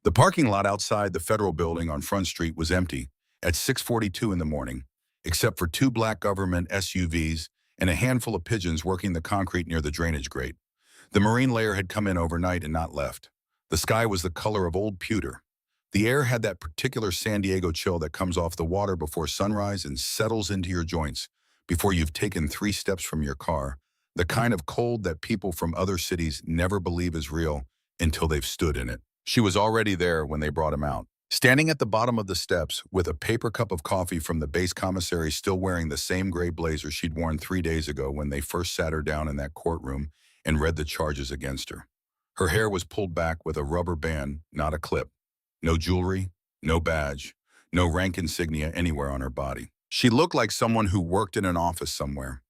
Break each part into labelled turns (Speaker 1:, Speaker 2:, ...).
Speaker 1: The parking lot outside the federal building on Front Street was empty at 6:42 in the morning, except for two black government SUVs and a handful of pigeons working the concrete near the drainage grate. The Marine layer had come in overnight and not left. The sky was the color of old pewter. The air had that particular San Diego chill that comes off the water before sunrise and settles into your joints before you've taken 3 steps from your car, the kind of cold that people from other cities never believe is real until they've stood in it. She was already there when they brought him out, standing at the bottom of the steps with a paper cup of coffee from the base commissary, still wearing the same gray blazer she'd worn 3 days ago when they first sat her down in that courtroom and read the charges against her. Her hair was pulled back with a rubber band, not a clip. No jewelry, no badge, no rank insignia anywhere on her body. She looked like someone who worked in an office somewhere,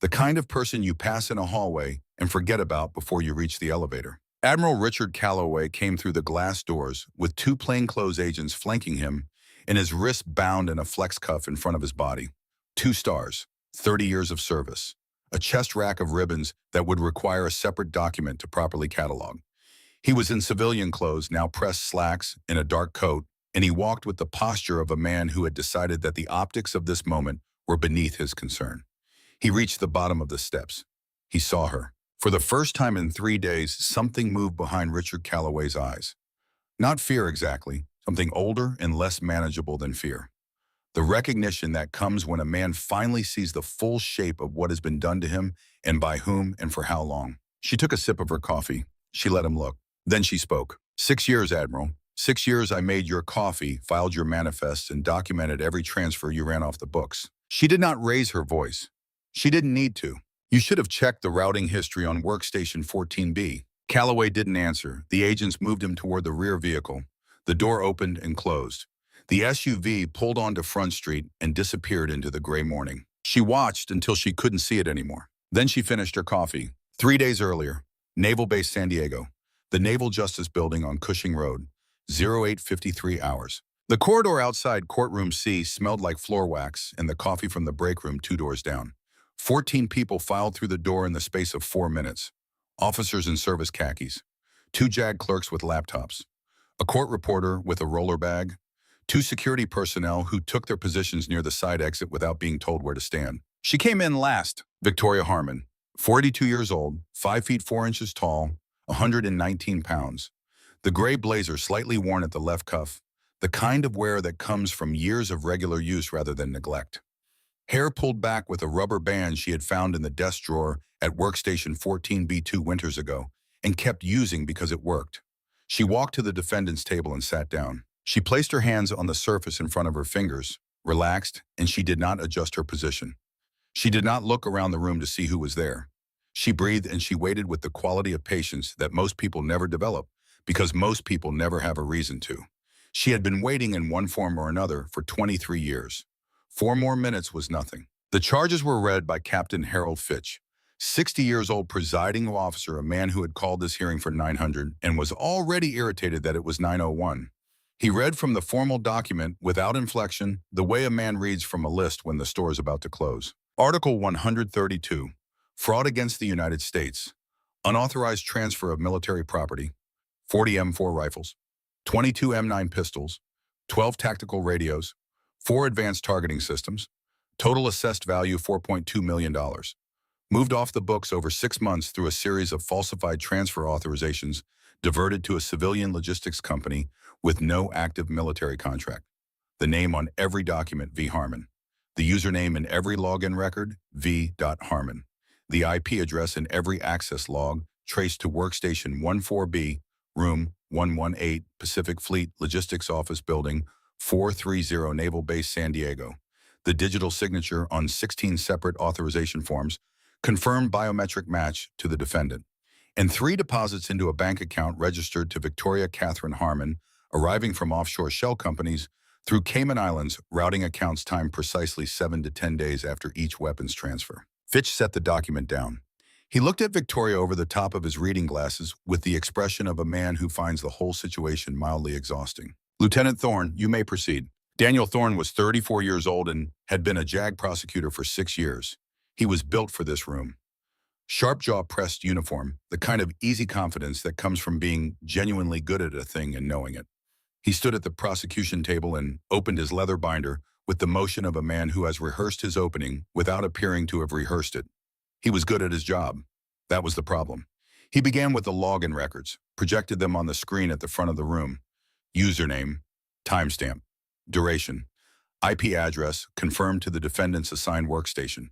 Speaker 1: the kind of person you pass in a hallway and forget about before you reach the elevator. Admiral Richard Calloway came through the glass doors with 2 plainclothes agents flanking him and his wrist bound in a flex cuff in front of his body. 2 stars, 30 years of service, a chest rack of ribbons that would require a separate document to properly catalog. He was in civilian clothes, now pressed slacks, in a dark coat, and he walked with the posture of a man who had decided that the optics of this moment were beneath his concern. He reached the bottom of the steps. He saw her. For the first time in 3 days, something moved behind Richard Calloway's eyes. Not fear exactly, something older and less manageable than fear. The recognition that comes when a man finally sees the full shape of what has been done to him and by whom and for how long. She took a sip of her coffee. She let him look. Then she spoke. 6 years, Admiral. 6 years I made your coffee, filed your manifests, and documented every transfer you ran off the books. She did not raise her voice. She didn't need to. You should have checked the routing history on workstation 14B. Calloway didn't answer. The agents moved him toward the rear vehicle. The door opened and closed. The SUV pulled onto Front Street and disappeared into the gray morning. She watched until she couldn't see it anymore. Then she finished her coffee. 3 days earlier, Naval Base San Diego, the Naval Justice Building on Cushing Road, 08:53 hours. The corridor outside Courtroom C smelled like floor wax and the coffee from the break room 2 doors down. 14 people filed through the door in the space of 4 minutes. Officers in service khakis, 2 JAG clerks with laptops, a court reporter with a roller bag, 2 security personnel who took their positions near the side exit without being told where to stand. She came in last, Victoria Harmon, 42 years old, 5 feet 4 inches tall, 119 pounds. The gray blazer slightly worn at the left cuff, the kind of wear that comes from years of regular use rather than neglect. Hair pulled back with a rubber band she had found in the desk drawer at workstation 14B2 winters ago and kept using because it worked. She walked to the defendant's table and sat down. She placed her hands on the surface in front of her fingers, relaxed, and she did not adjust her position. She did not look around the room to see who was there. She breathed and she waited with the quality of patience that most people never develop because most people never have a reason to. She had been waiting in one form or another for 23 years. 4 more minutes was nothing. The charges were read by Captain Harold Fitch, 60 years old presiding officer, a man who had called this hearing for 900 and was already irritated that it was 901. He read from the formal document without inflection, the way a man reads from a list when the store is about to close. Article 132, Fraud against the United States, unauthorized transfer of military property, 40 M4 rifles, 22 M9 pistols, 12 tactical radios, 4 advanced targeting systems, total assessed value $4.2 million. Moved off the books over 6 months through a series of falsified transfer authorizations diverted to a civilian logistics company with no active military contract. The name on every document, V. Harmon. The username in every login record, V.Harmon. The IP address in every access log traced to workstation 14B, room 118, Pacific Fleet Logistics Office Building, 430 Naval Base San Diego. The digital signature on 16 separate authorization forms confirmed biometric match to the defendant. And 3 deposits into a bank account registered to Victoria Catherine Harmon, arriving from offshore shell companies through Cayman Islands, routing accounts timed precisely 7 to 10 days after each weapons transfer. Fitch set the document down. He looked at Victoria over the top of his reading glasses with the expression of a man who finds the whole situation mildly exhausting. Lieutenant Thorne, you may proceed. Daniel Thorne was 34 years old and had been a JAG prosecutor for 6 years. He was built for this room. Sharp jaw pressed uniform, the kind of easy confidence that comes from being genuinely good at a thing and knowing it. He stood at the prosecution table and opened his leather binder with the motion of a man who has rehearsed his opening without appearing to have rehearsed it. He was good at his job. That was the problem. He began with the login records, projected them on the screen at the front of the room. Username, timestamp, duration, IP address confirmed to the defendant's assigned workstation.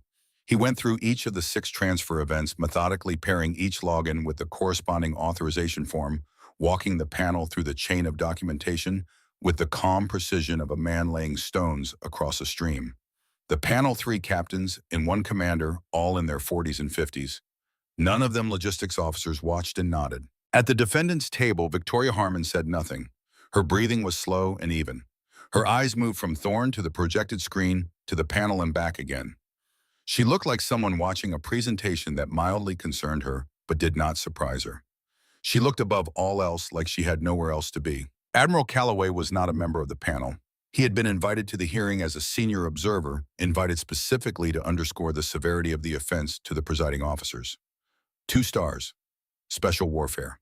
Speaker 1: He went through each of the 6 transfer events, methodically pairing each login with the corresponding authorization form, walking the panel through the chain of documentation with the calm precision of a man laying stones across a stream. The panel 3 captains and 1 commander, all in their 40s and 50s. None of them logistics officers, watched and nodded. At the defendant's table, Victoria Harmon said nothing. Her breathing was slow and even. Her eyes moved from Thorne to the projected screen to the panel and back again. She looked like someone watching a presentation that mildly concerned her, but did not surprise her. She looked above all else like she had nowhere else to be. Admiral Calloway was not a member of the panel. He had been invited to the hearing as a senior observer, invited specifically to underscore the severity of the offense to the presiding officers. 2 stars. Special warfare.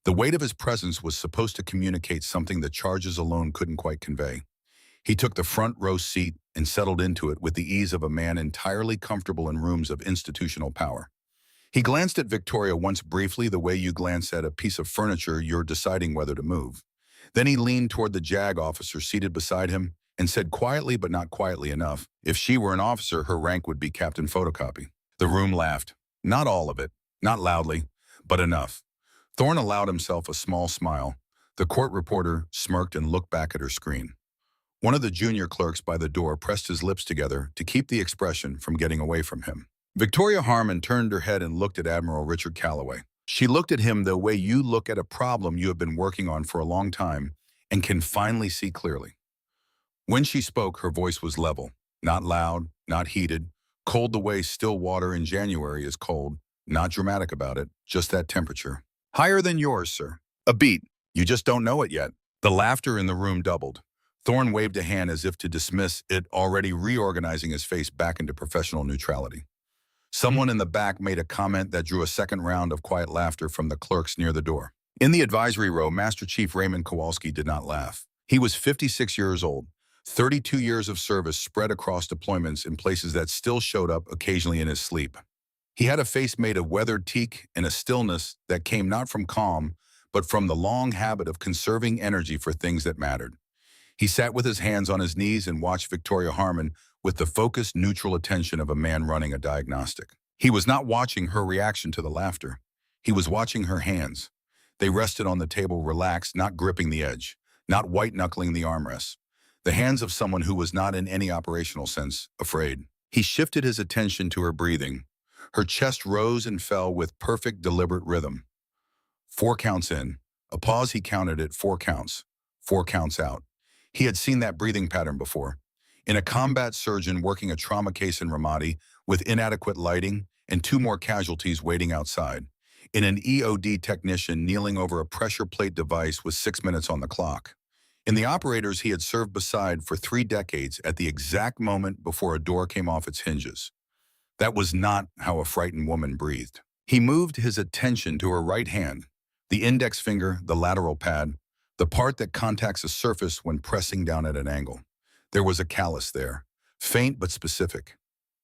Speaker 1: The weight of his presence was supposed to communicate something the charges alone couldn't quite convey. He took the front row seat and settled into it with the ease of a man entirely comfortable in rooms of institutional power. He glanced at Victoria once briefly, the way you glance at a piece of furniture you're deciding whether to move. Then he leaned toward the JAG officer seated beside him and said quietly, but not quietly enough, if she were an officer, her rank would be Captain Photocopy. The room laughed. Not all of it, not loudly, but enough. Thorne allowed himself a small smile. The court reporter smirked and looked back at her screen. One of the junior clerks by the door pressed his lips together to keep the expression from getting away from him. Victoria Harmon turned her head and looked at Admiral Richard Calloway. She looked at him the way you look at a problem you have been working on for a long time and can finally see clearly. When she spoke, her voice was level, not loud, not heated, cold the way still water in January is cold, not dramatic about it, just that temperature. Higher than yours, sir. A beat. You just don't know it yet. The laughter in the room doubled. Thorne waved a hand as if to dismiss it, already reorganizing his face back into professional neutrality. Someone in the back made a comment that drew a second round of quiet laughter from the clerks near the door. In the advisory row, Master Chief Raymond Kowalski did not laugh. He was 56 years old, 32 years of service spread across deployments in places that still showed up occasionally in his sleep. He had a face made of weathered teak and a stillness that came not from calm, but from the long habit of conserving energy for things that mattered. He sat with his hands on his knees and watched Victoria Harmon with the focused, neutral attention of a man running a diagnostic. He was not watching her reaction to the laughter. He was watching her hands. They rested on the table, relaxed, not gripping the edge, not white-knuckling the armrests. The hands of someone who was not in any operational sense afraid. He shifted his attention to her breathing. Her chest rose and fell with perfect, deliberate rhythm. 4 counts in. A pause, he counted it 4 counts. 4 counts out. He had seen that breathing pattern before. In a combat surgeon working a trauma case in Ramadi with inadequate lighting and 2 more casualties waiting outside. In an EOD technician kneeling over a pressure plate device with 6 minutes on the clock. In the operators he had served beside for 3 decades at the exact moment before a door came off its hinges. That was not how a frightened woman breathed. He moved his attention to her right hand, the index finger, the lateral pad, the part that contacts a surface when pressing down at an angle. There was a callus there, faint but specific.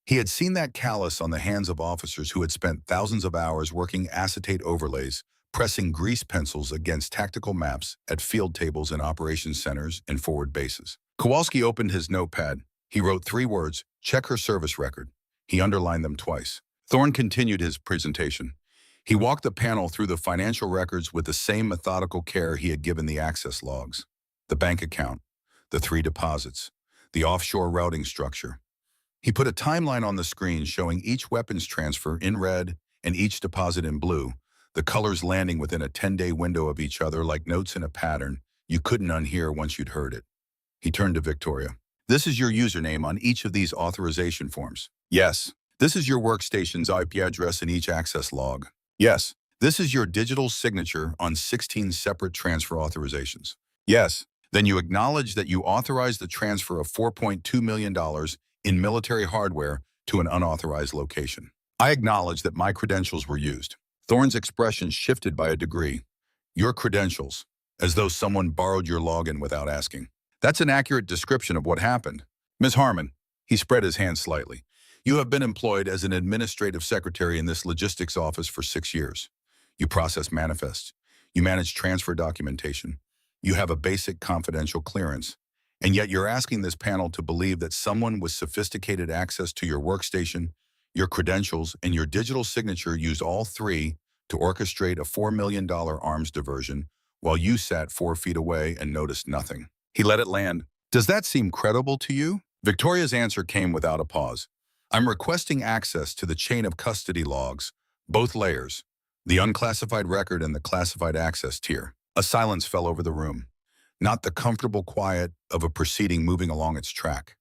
Speaker 1: He had seen that callus on the hands of officers who had spent thousands of hours working acetate overlays, pressing grease pencils against tactical maps at field tables in operations centers and forward bases. Kowalski opened his notepad. He wrote 3 words, check her service record. He underlined them twice. Thorne continued his presentation. He walked the panel through the financial records with the same methodical care he had given the access logs. The bank account, the 3 deposits, the offshore routing structure. He put a timeline on the screen showing each weapons transfer in red and each deposit in blue, the colors landing within a 10-day window of each other like notes in a pattern you couldn't unhear once you'd heard it. He turned to Victoria. This is your username on each of these authorization forms. Yes. This is your workstation's IP address in each access log. Yes. This is your digital signature on 16 separate transfer authorizations. Yes. Then you acknowledge that you authorized the transfer of $4.2 million in military hardware to an unauthorized location. I acknowledge that my credentials were used. Thorne's expression shifted by a degree. Your credentials. as though someone borrowed your login without asking. That's an accurate description of what happened. Ms. Harmon, he spread his hand slightly. You have been employed as an administrative secretary in this logistics office for 6 years. You process manifests. You manage transfer documentation. You have a basic confidential clearance. And yet you're asking this panel to believe that someone with sophisticated access to your workstation, your credentials, and your digital signature used all three to orchestrate a $4 million arms diversion while you sat 4 feet away and noticed nothing. He let it land. Does that seem credible to you? Victoria's answer came without a pause. I'm requesting access to the chain of custody logs, both layers, the unclassified record and the classified access tier. A silence fell over the room. Not the comfortable quiet of a proceeding moving along its track.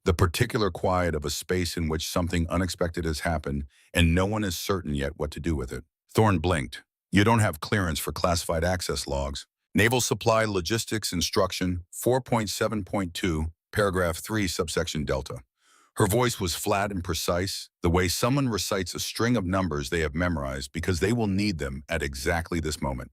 Speaker 1: The particular quiet of a space in which something unexpected has happened and no one is certain yet what to do with it. Thorne blinked. You don't have clearance for classified access logs. Naval Supply Logistics Instruction 4.7.2, paragraph 3, subsection Delta. Her voice was flat and precise, the way someone recites a string of numbers they have memorized because they will need them at exactly this moment.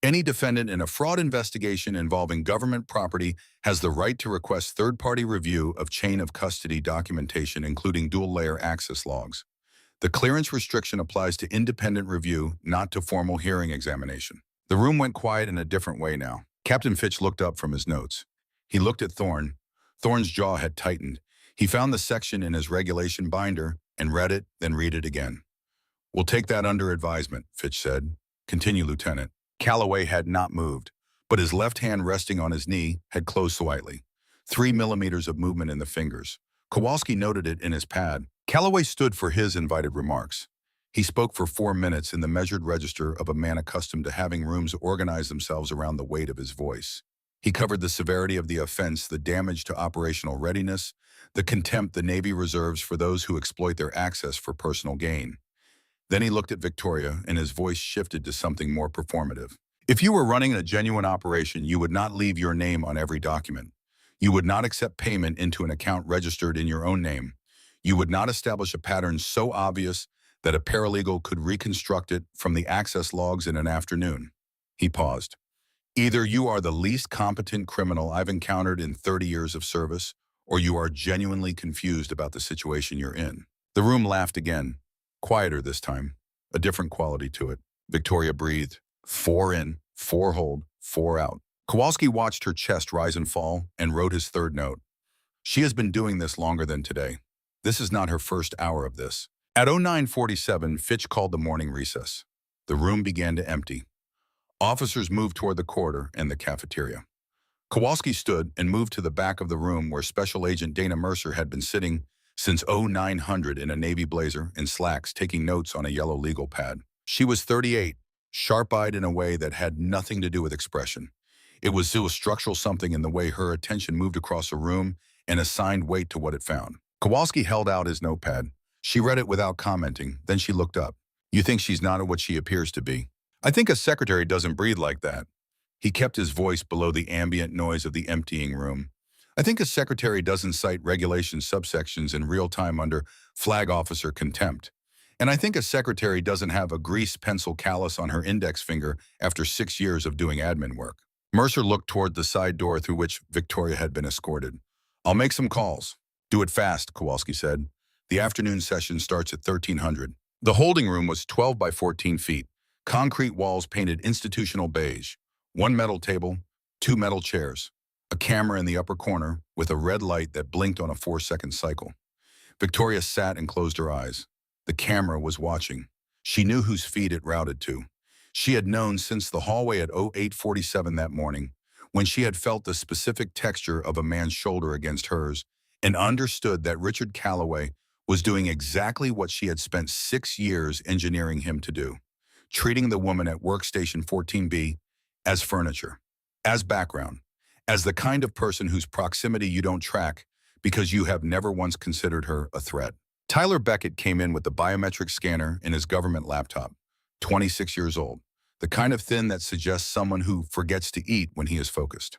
Speaker 1: Any defendant in a fraud investigation involving government property has the right to request third-party review of chain of custody documentation, including dual-layer access logs. The clearance restriction applies to independent review, not to formal hearing examination. The room went quiet in a different way now. Captain Fitch looked up from his notes. He looked at Thorne. Thorne's jaw had tightened. He found the section in his regulation binder and read it, then read it again. We'll take that under advisement, Fitch said. Continue, Lieutenant. Calloway had not moved, but his left hand resting on his knee had closed slightly. 3 millimeters of movement in the fingers. Kowalski noted it in his pad. Calloway stood for his invited remarks. He spoke for 4 minutes in the measured register of a man accustomed to having rooms organize themselves around the weight of his voice. He covered the severity of the offense, the damage to operational readiness, the contempt the Navy reserves for those who exploit their access for personal gain. Then he looked at Victoria, and his voice shifted to something more performative. If you were running a genuine operation, you would not leave your name on every document. You would not accept payment into an account registered in your own name. You would not establish a pattern so obvious that a paralegal could reconstruct it from the access logs in an afternoon. He paused. Either you are the least competent criminal I've encountered in 30 years of service, or you are genuinely confused about the situation you're in. The room laughed again. Quieter this time, a different quality to it. Victoria breathed. 4 in, 4 hold, 4 out. Kowalski watched her chest rise and fall and wrote his third note. She has been doing this longer than today. This is not her first hour of this. At 09:47, Fitch called the morning recess. The room began to empty. Officers moved toward the corridor and the cafeteria. Kowalski stood and moved to the back of the room where Special Agent Dana Mercer had been sitting since 0900 in a Navy blazer and slacks, taking notes on a yellow legal pad. She was 38, sharp-eyed in a way that had nothing to do with expression. It was still a structural something in the way her attention moved across a room and assigned weight to what it found. Kowalski held out his notepad. She read it without commenting, then she looked up. You think she's not what she appears to be? I think a secretary doesn't breathe like that. He kept his voice below the ambient noise of the emptying room. I think a secretary doesn't cite regulation subsections in real time under flag officer contempt. And I think a secretary doesn't have a grease pencil callus on her index finger after 6 years of doing admin work. Mercer looked toward the side door through which Victoria had been escorted. I'll make some calls. Do it fast, Kowalski said. The afternoon session starts at 1300. The holding room was 12 by 14 feet. Concrete walls painted institutional beige. 1 metal table, 2 metal chairs. A camera in the upper corner with a red light that blinked on a 4-second cycle. Victoria sat and closed her eyes. The camera was watching. She knew whose feed it routed to. She had known since the hallway at 0847 that morning, when she had felt the specific texture of a man's shoulder against hers, and understood that Richard Calloway was doing exactly what she had spent 6 years engineering him to do, treating the woman at workstation 14B as furniture, as background, as the kind of person whose proximity you don't track because you have never once considered her a threat. Tyler Beckett came in with the biometric scanner in his government laptop, 26 years old, the kind of thin that suggests someone who forgets to eat when he is focused.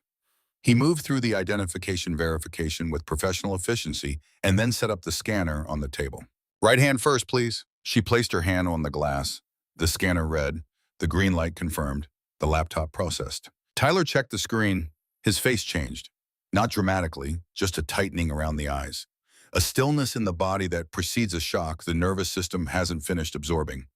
Speaker 1: He moved through the identification verification with professional efficiency and then set up the scanner on the table. Right hand first, please. She placed her hand on the glass. The scanner read. The green light confirmed. The laptop processed. Tyler checked the screen. His face changed. Not dramatically, just a tightening around the eyes. A stillness in the body that precedes a shock the nervous system hasn't finished absorbing.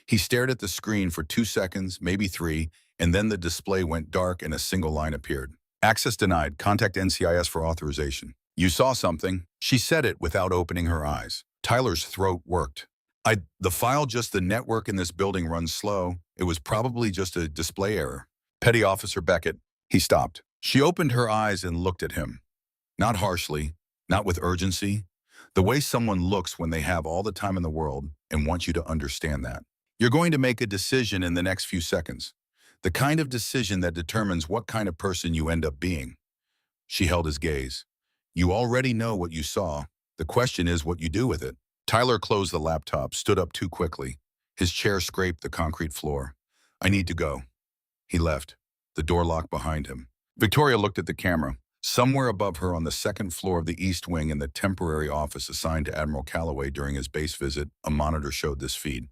Speaker 1: He stared at the screen for 2 seconds, maybe 3, and then the display went dark and a single line appeared. Access denied. Contact NCIS for authorization. You saw something. She said it without opening her eyes. Tyler's throat worked. The file, just the network in this building runs slow. It was probably just a display error. Petty Officer Beckett. He stopped. She opened her eyes and looked at him. Not harshly, not with urgency. The way someone looks when they have all the time in the world and want you to understand that. You're going to make a decision in the next few seconds. The kind of decision that determines what kind of person you end up being. She held his gaze. You already know what you saw. The question is what you do with it. Tyler closed the laptop, stood up too quickly. His chair scraped the concrete floor. I need to go. He left. The door locked behind him. Victoria looked at the camera. Somewhere above her on the second floor of the East Wing in the temporary office assigned to Admiral Calloway during his base visit, a monitor showed this feed.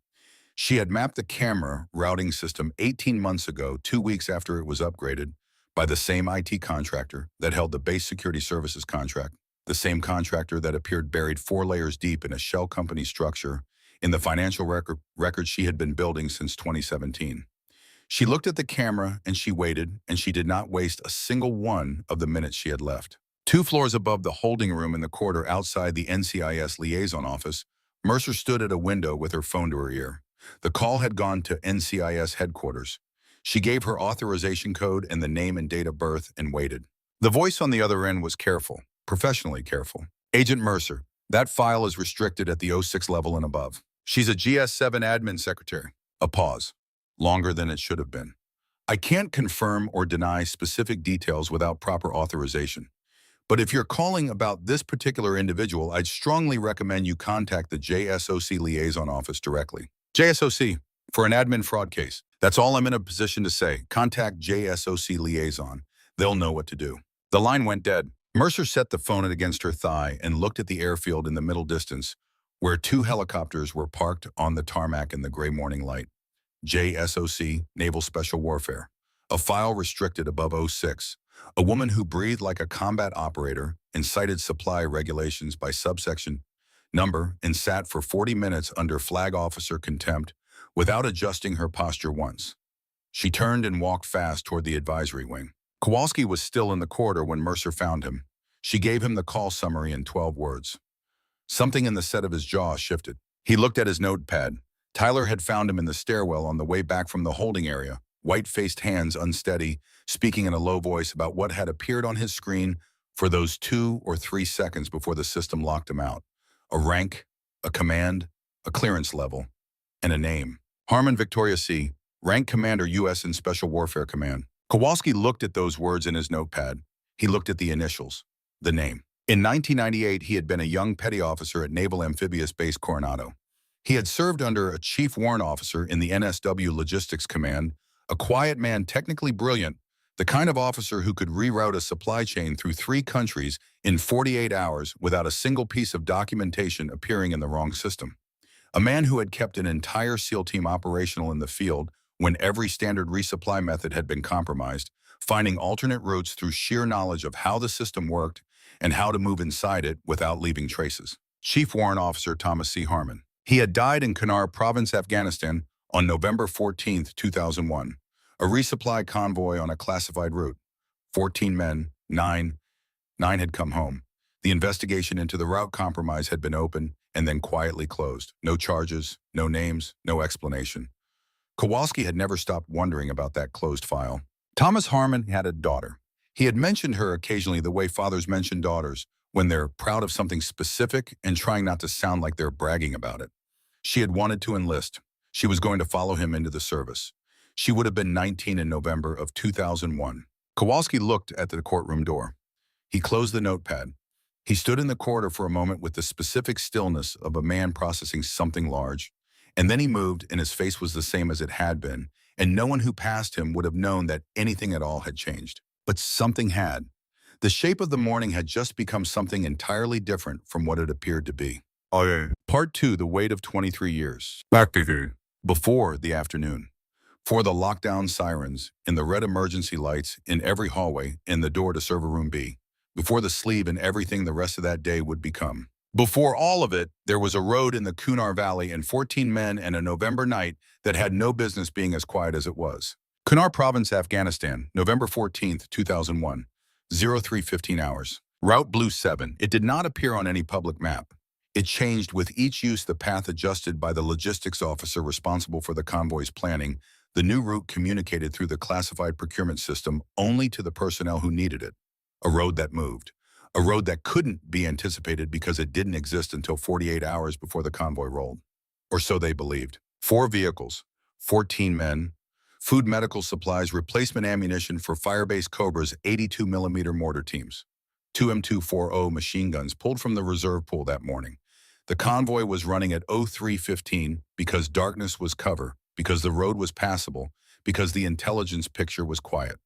Speaker 1: She had mapped the camera routing system 18 months ago, 2 weeks after it was upgraded, by the same IT contractor that held the base security services contract, the same contractor that appeared buried 4 layers deep in a shell company structure in the financial records she had been building since 2017. She looked at the camera and she waited, and she did not waste a single one of the minutes she had left. 2 floors above the holding room in the corridor outside the NCIS liaison office, Mercer stood at a window with her phone to her ear. The call had gone to NCIS headquarters. She gave her authorization code and the name and date of birth and waited. The voice on the other end was careful, professionally careful. Agent Mercer, that file is restricted at the 06 level and above. She's a GS7 admin secretary. A pause. Longer than it should have been. I can't confirm or deny specific details without proper authorization. But if you're calling about this particular individual, I'd strongly recommend you contact the JSOC liaison office directly. JSOC, for an admin fraud case. That's all I'm in a position to say. Contact JSOC liaison. They'll know what to do. The line went dead. Mercer set the phone against her thigh and looked at the airfield in the middle distance, where 2 helicopters were parked on the tarmac in the gray morning light. JSOC, Naval Special Warfare. A file restricted above 06. A woman who breathed like a combat operator and cited supply regulations by subsection number and sat for 40 minutes under flag officer contempt without adjusting her posture once. She turned and walked fast toward the advisory wing. Kowalski was still in the corridor when Mercer found him. She gave him the call summary in 12 words. Something in the set of his jaw shifted. He looked at his notepad. Tyler had found him in the stairwell on the way back from the holding area, white-faced hands unsteady, speaking in a low voice about what had appeared on his screen for those 2 or 3 seconds before the system locked him out. A rank, a command, a clearance level, and a name. Harmon Victoria C., Rank Commander U.S. in Special Warfare Command. Kowalski looked at those words in his notepad. He looked at the initials, the name. In 1998, he had been a young petty officer at Naval Amphibious Base Coronado. He had served under a chief warrant officer in the NSW Logistics Command, a quiet man technically brilliant, the kind of officer who could reroute a supply chain through 3 countries in 48 hours without a single piece of documentation appearing in the wrong system. A man who had kept an entire SEAL team operational in the field when every standard resupply method had been compromised, finding alternate routes through sheer knowledge of how the system worked and how to move inside it without leaving traces. Chief Warrant Officer Thomas C. Harmon. He had died in Kunar Province, Afghanistan on November 14, 2001. A resupply convoy on a classified route. 14 men, 9 had come home. The investigation into the route compromise had been opened and then quietly closed. No charges, no names, no explanation. Kowalski had never stopped wondering about that closed file. Thomas Harmon had a daughter. He had mentioned her occasionally the way fathers mention daughters when they're proud of something specific and trying not to sound like they're bragging about it. She had wanted to enlist. She was going to follow him into the service. She would have been 19 in November of 2001. Kowalski looked at the courtroom door. He closed the notepad. He stood in the corridor for a moment with the specific stillness of a man processing something large. And then he moved, and his face was the same as it had been, and no one who passed him would have known that anything at all had changed. But something had. The shape of the morning had just become something entirely different from what it appeared to be. Part 2, The Weight of 23 Years. Before the afternoon. For the lockdown sirens, in the red emergency lights, in every hallway, in the door to server room B. Before the sleeve and everything the rest of that day would become. Before all of it, there was a road in the Kunar Valley and 14 men and a November night that had no business being as quiet as it was. Kunar Province, Afghanistan, November 14th, 2001, 03:15 hours. Route Blue 7. It did not appear on any public map. It changed with each use, the path adjusted by the logistics officer responsible for the convoy's planning. The new route communicated through the classified procurement system only to the personnel who needed it. A road that moved. A road that couldn't be anticipated because it didn't exist until 48 hours before the convoy rolled. Or so they believed. 4 vehicles, 14 men, food, medical supplies, replacement ammunition for Firebase Cobra's 82mm mortar teams. 2 M240 machine guns pulled from the reserve pool that morning. The convoy was running at 03:15 because darkness was cover, because the road was passable, because the intelligence picture was quiet.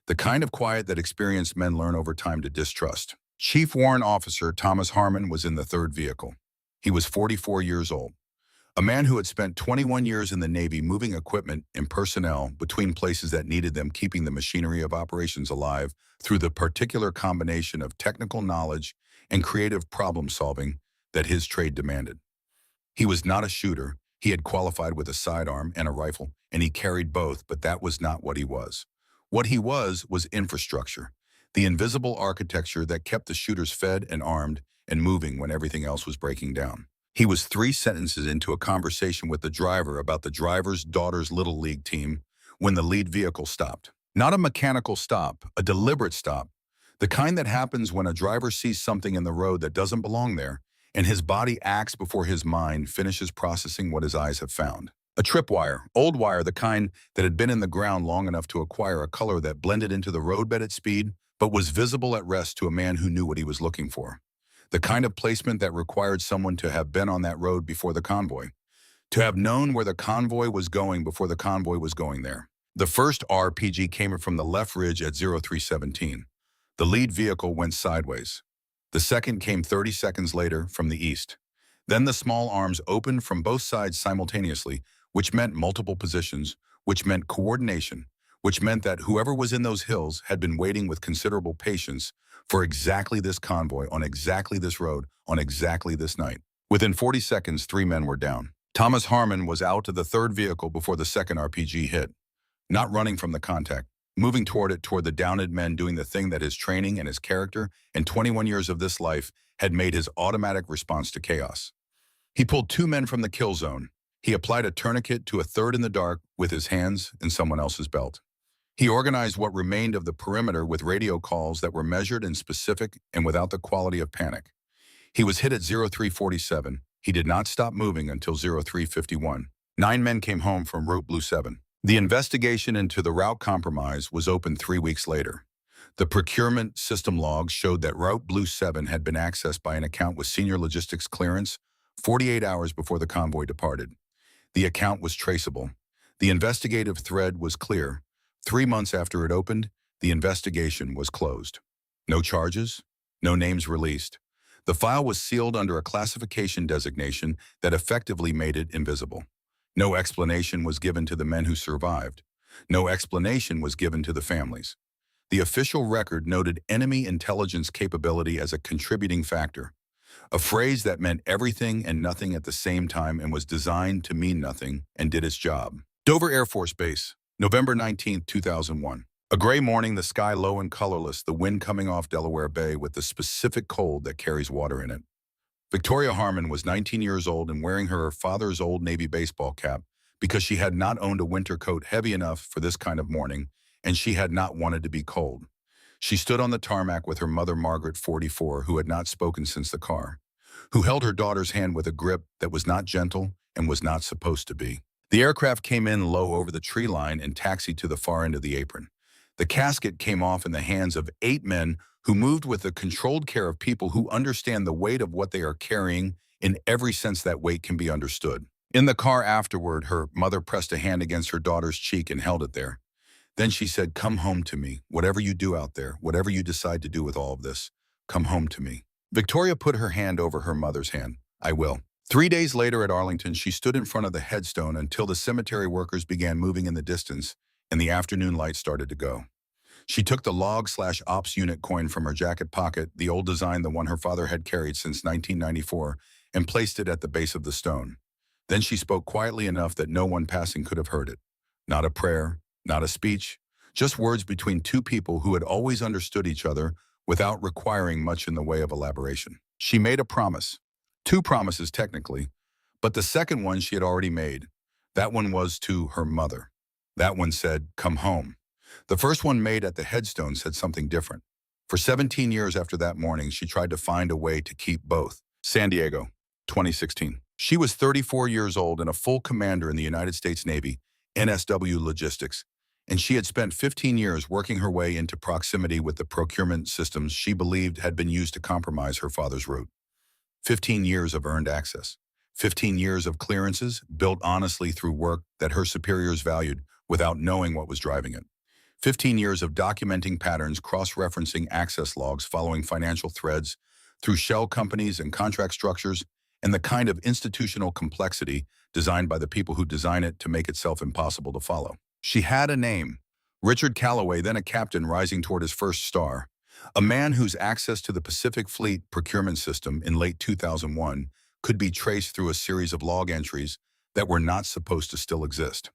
Speaker 1: The kind of quiet that experienced men learn over time to distrust. Chief Warrant Officer Thomas Harmon was in the third vehicle. He was 44 years old. A man who had spent 21 years in the Navy moving equipment and personnel between places that needed them, keeping the machinery of operations alive through the particular combination of technical knowledge and creative problem solving that his trade demanded. He was not a shooter. He had qualified with a sidearm and a rifle, and he carried both, but that was not what he was. What he was infrastructure, the invisible architecture that kept the shooters fed and armed and moving when everything else was breaking down. He was 3 sentences into a conversation with the driver about the driver's daughter's Little League team when the lead vehicle stopped. Not a mechanical stop, a deliberate stop. The kind that happens when a driver sees something in the road that doesn't belong there, and his body acts before his mind finishes processing what his eyes have found. A tripwire, old wire, the kind that had been in the ground long enough to acquire a color that blended into the roadbed at speed, but was visible at rest to a man who knew what he was looking for. The kind of placement that required someone to have been on that road before the convoy, to have known where the convoy was going before the convoy was going there. The first RPG came from the left ridge at 03:17. The lead vehicle went sideways. The second came 30 seconds later from the east. Then the small arms opened from both sides simultaneously, which meant multiple positions, which meant coordination, which meant that whoever was in those hills had been waiting with considerable patience for exactly this convoy, on exactly this road, on exactly this night. Within 40 seconds, 3 men were down. Thomas Harmon was out of the third vehicle before the second RPG hit. Not running from the contact, moving toward it, toward the downed men, doing the thing that his training and his character and 21 years of this life had made his automatic response to chaos. He pulled 2 men from the kill zone. He applied a tourniquet to a third in the dark with his hands in someone else's belt. He organized what remained of the perimeter with radio calls that were measured and specific and without the quality of panic. He was hit at 03:47. He did not stop moving until 03:51. 9 men came home from Route Blue 7. The investigation into the route compromise was opened 3 weeks later. The procurement system logs showed that Route Blue 7 had been accessed by an account with senior logistics clearance 48 hours before the convoy departed. The account was traceable. The investigative thread was clear. 3 months after it opened, the investigation was closed. No charges, no names released. The file was sealed under a classification designation that effectively made it invisible. No explanation was given to the men who survived. No explanation was given to the families. The official record noted enemy intelligence capability as a contributing factor, a phrase that meant everything and nothing at the same time and was designed to mean nothing and did its job. Dover Air Force Base, November 19, 2001. A gray morning, the sky low and colorless, the wind coming off Delaware Bay with the specific cold that carries water in it. Victoria Harmon was 19 years old and wearing her father's old Navy baseball cap because she had not owned a winter coat heavy enough for this kind of morning, and she had not wanted to be cold. She stood on the tarmac with her mother, Margaret, 44, who had not spoken since the car, who held her daughter's hand with a grip that was not gentle and was not supposed to be. The aircraft came in low over the tree line and taxied to the far end of the apron. The casket came off in the hands of 8 men who moved with the controlled care of people who understand the weight of what they are carrying in every sense that weight can be understood. In the car afterward, her mother pressed a hand against her daughter's cheek and held it there. Then she said, "Come home to me. Whatever you do out there, whatever you decide to do with all of this, come home to me." Victoria put her hand over her mother's hand. "I will." 3 days later at Arlington, she stood in front of the headstone until the cemetery workers began moving in the distance and the afternoon light started to go. She took the log/ops unit coin from her jacket pocket, the old design, the one her father had carried since 1994, and placed it at the base of the stone. Then she spoke quietly enough that no one passing could have heard it. Not a prayer, not a speech, just words between two people who had always understood each other without requiring much in the way of elaboration. She made a promise. Two promises, technically, but the second one she had already made. That one was to her mother. That one said, "Come home." The first one made at the headstone said something different. For 17 years after that morning, she tried to find a way to keep both. San Diego, 2016. She was 34 years old and a full commander in the United States Navy, NSW Logistics, and she had spent 15 years working her way into proximity with the procurement systems she believed had been used to compromise her father's route. 15 years of earned access. 15 years of clearances built honestly through work that her superiors valued without knowing what was driving it. 15 years of documenting patterns, cross-referencing access logs, following financial threads through shell companies and contract structures, and the kind of institutional complexity designed by the people who design it to make itself impossible to follow. She had a name. Richard Calloway, then a captain rising toward his first star. A man whose access to the Pacific Fleet procurement system in late 2001 could be traced through a series of log entries that were not supposed to still exist.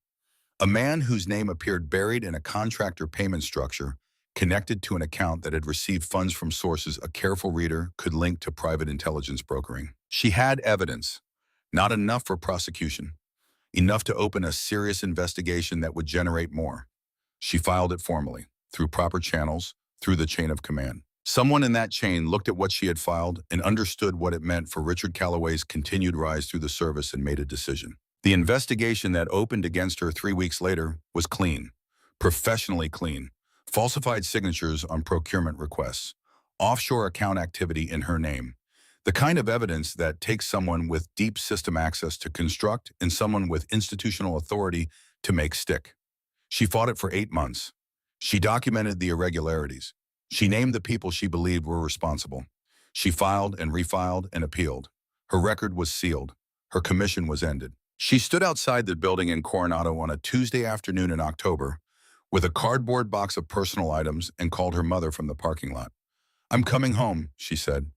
Speaker 1: A man whose name appeared buried in a contractor payment structure connected to an account that had received funds from sources a careful reader could link to private intelligence brokering. She had evidence, not enough for prosecution, enough to open a serious investigation that would generate more. She filed it formally, through proper channels, through the chain of command. Someone in that chain looked at what she had filed and understood what it meant for Richard Calloway's continued rise through the service and made a decision. The investigation that opened against her 3 weeks later was clean, professionally clean. Falsified signatures on procurement requests, offshore account activity in her name. The kind of evidence that takes someone with deep system access to construct and someone with institutional authority to make stick. She fought it for 8 months. She documented the irregularities. She named the people she believed were responsible. She filed and refiled and appealed. Her record was sealed. Her commission was ended. She stood outside the building in Coronado on a Tuesday afternoon in October with a cardboard box of personal items and called her mother from the parking lot. "I'm coming home," she said.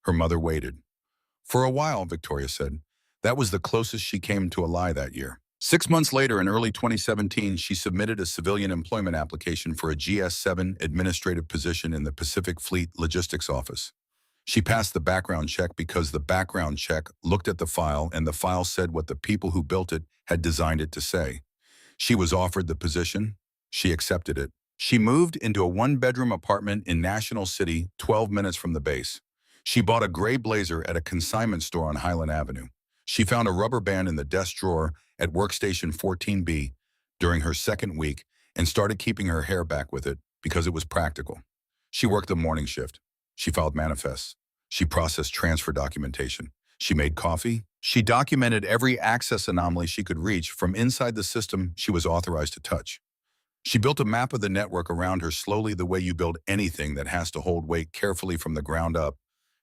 Speaker 1: Her mother waited. For a while, Victoria said. That was the closest she came to a lie that year. 6 months later, in early 2017, she submitted a civilian employment application for a GS-7 administrative position in the Pacific Fleet Logistics Office. She passed the background check because the background check looked at the file and the file said what the people who built it had designed it to say. She was offered the position. She accepted it. She moved into a one-bedroom apartment in National City, 12 minutes from the base. She bought a gray blazer at a consignment store on Highland Avenue. She found a rubber band in the desk drawer at workstation 14B during her second week and started keeping her hair back with it because it was practical. She worked the morning shift. She filed manifests. She processed transfer documentation. She made coffee. She documented every access anomaly she could reach from inside the system she was authorized to touch. She built a map of the network around her slowly, the way you build anything that has to hold weight carefully from the ground up,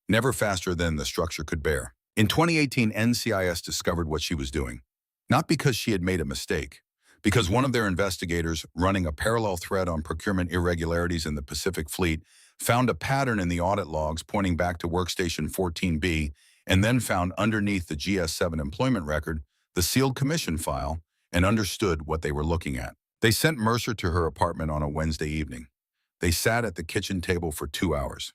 Speaker 1: never faster than the structure could bear. In 2018, NCIS discovered what she was doing. Not because she had made a mistake, because one of their investigators, running a parallel thread on procurement irregularities in the Pacific Fleet, found a pattern in the audit logs pointing back to workstation 14B, and then found underneath the GS-7 employment record the sealed commission file and understood what they were looking at. They sent Mercer to her apartment on a Wednesday evening. They sat at the kitchen table for 2 hours.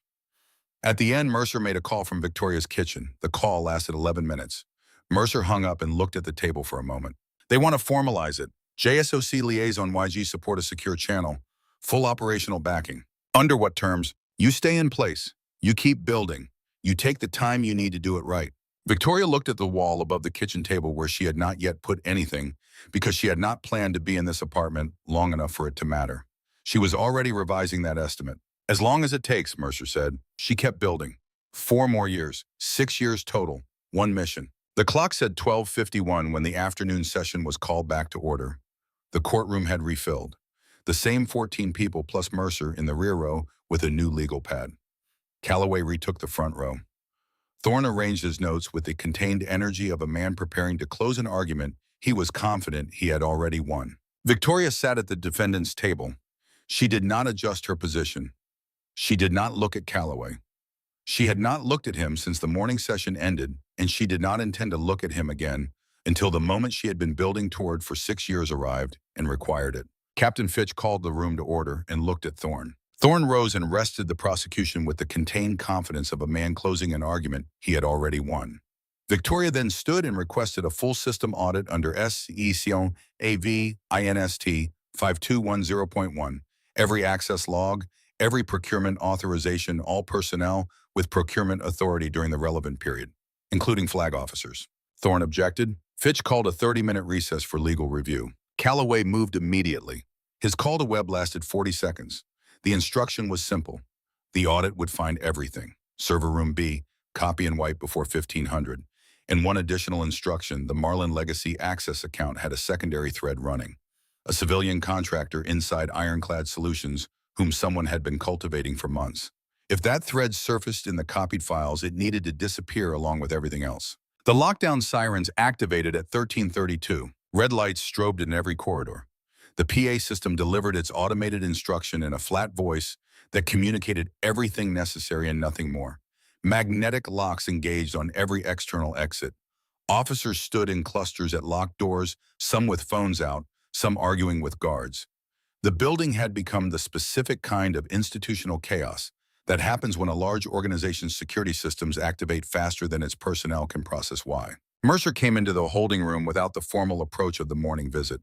Speaker 1: At the end, Mercer made a call from Victoria's kitchen. The call lasted 11 minutes. Mercer hung up and looked at the table for a moment. "They want to formalize it. JSOC liaison YG support a secure channel. Full operational backing. Under what terms? You stay in place. You keep building. You take the time you need to do it right." Victoria looked at the wall above the kitchen table where she had not yet put anything because she had not planned to be in this apartment long enough for it to matter. She was already revising that estimate. "As long as it takes," Mercer said. She kept building. 4 more years, 6 years total, 1 mission. The clock said 12:51 when the afternoon session was called back to order. The courtroom had refilled. The same 14 people plus Mercer in the rear row with a new legal pad. Calloway retook the front row. Thorne arranged his notes with the contained energy of a man preparing to close an argument he was confident he had already won. Victoria sat at the defendant's table. She did not adjust her position. She did not look at Calloway. She had not looked at him since the morning session ended, and she did not intend to look at him again until the moment she had been building toward for 6 years arrived and required it. Captain Fitch called the room to order and looked at Thorne. Thorne rose and rested the prosecution with the contained confidence of a man closing an argument he had already won. Victoria then stood and requested a full system audit under SECON AV INST 5210.1, every access log, every procurement authorization, all personnel with procurement authority during the relevant period, including flag officers. Thorne objected. Fitch called a 30-minute recess for legal review. Calloway moved immediately. His call to Webb lasted 40 seconds. The instruction was simple. The audit would find everything. Server room B, copy and wipe before 1500. And one additional instruction, the Marlin Legacy access account had a secondary thread running. A civilian contractor inside Ironclad Solutions, whom someone had been cultivating for months. If that thread surfaced in the copied files, it needed to disappear along with everything else. The lockdown sirens activated at 1332. Red lights strobed in every corridor. The PA system delivered its automated instruction in a flat voice that communicated everything necessary and nothing more. Magnetic locks engaged on every external exit. Officers stood in clusters at locked doors, some with phones out, some arguing with guards. The building had become the specific kind of institutional chaos that happens when a large organization's security systems activate faster than its personnel can process why. Mercer came into the holding room without the formal approach of the morning visit.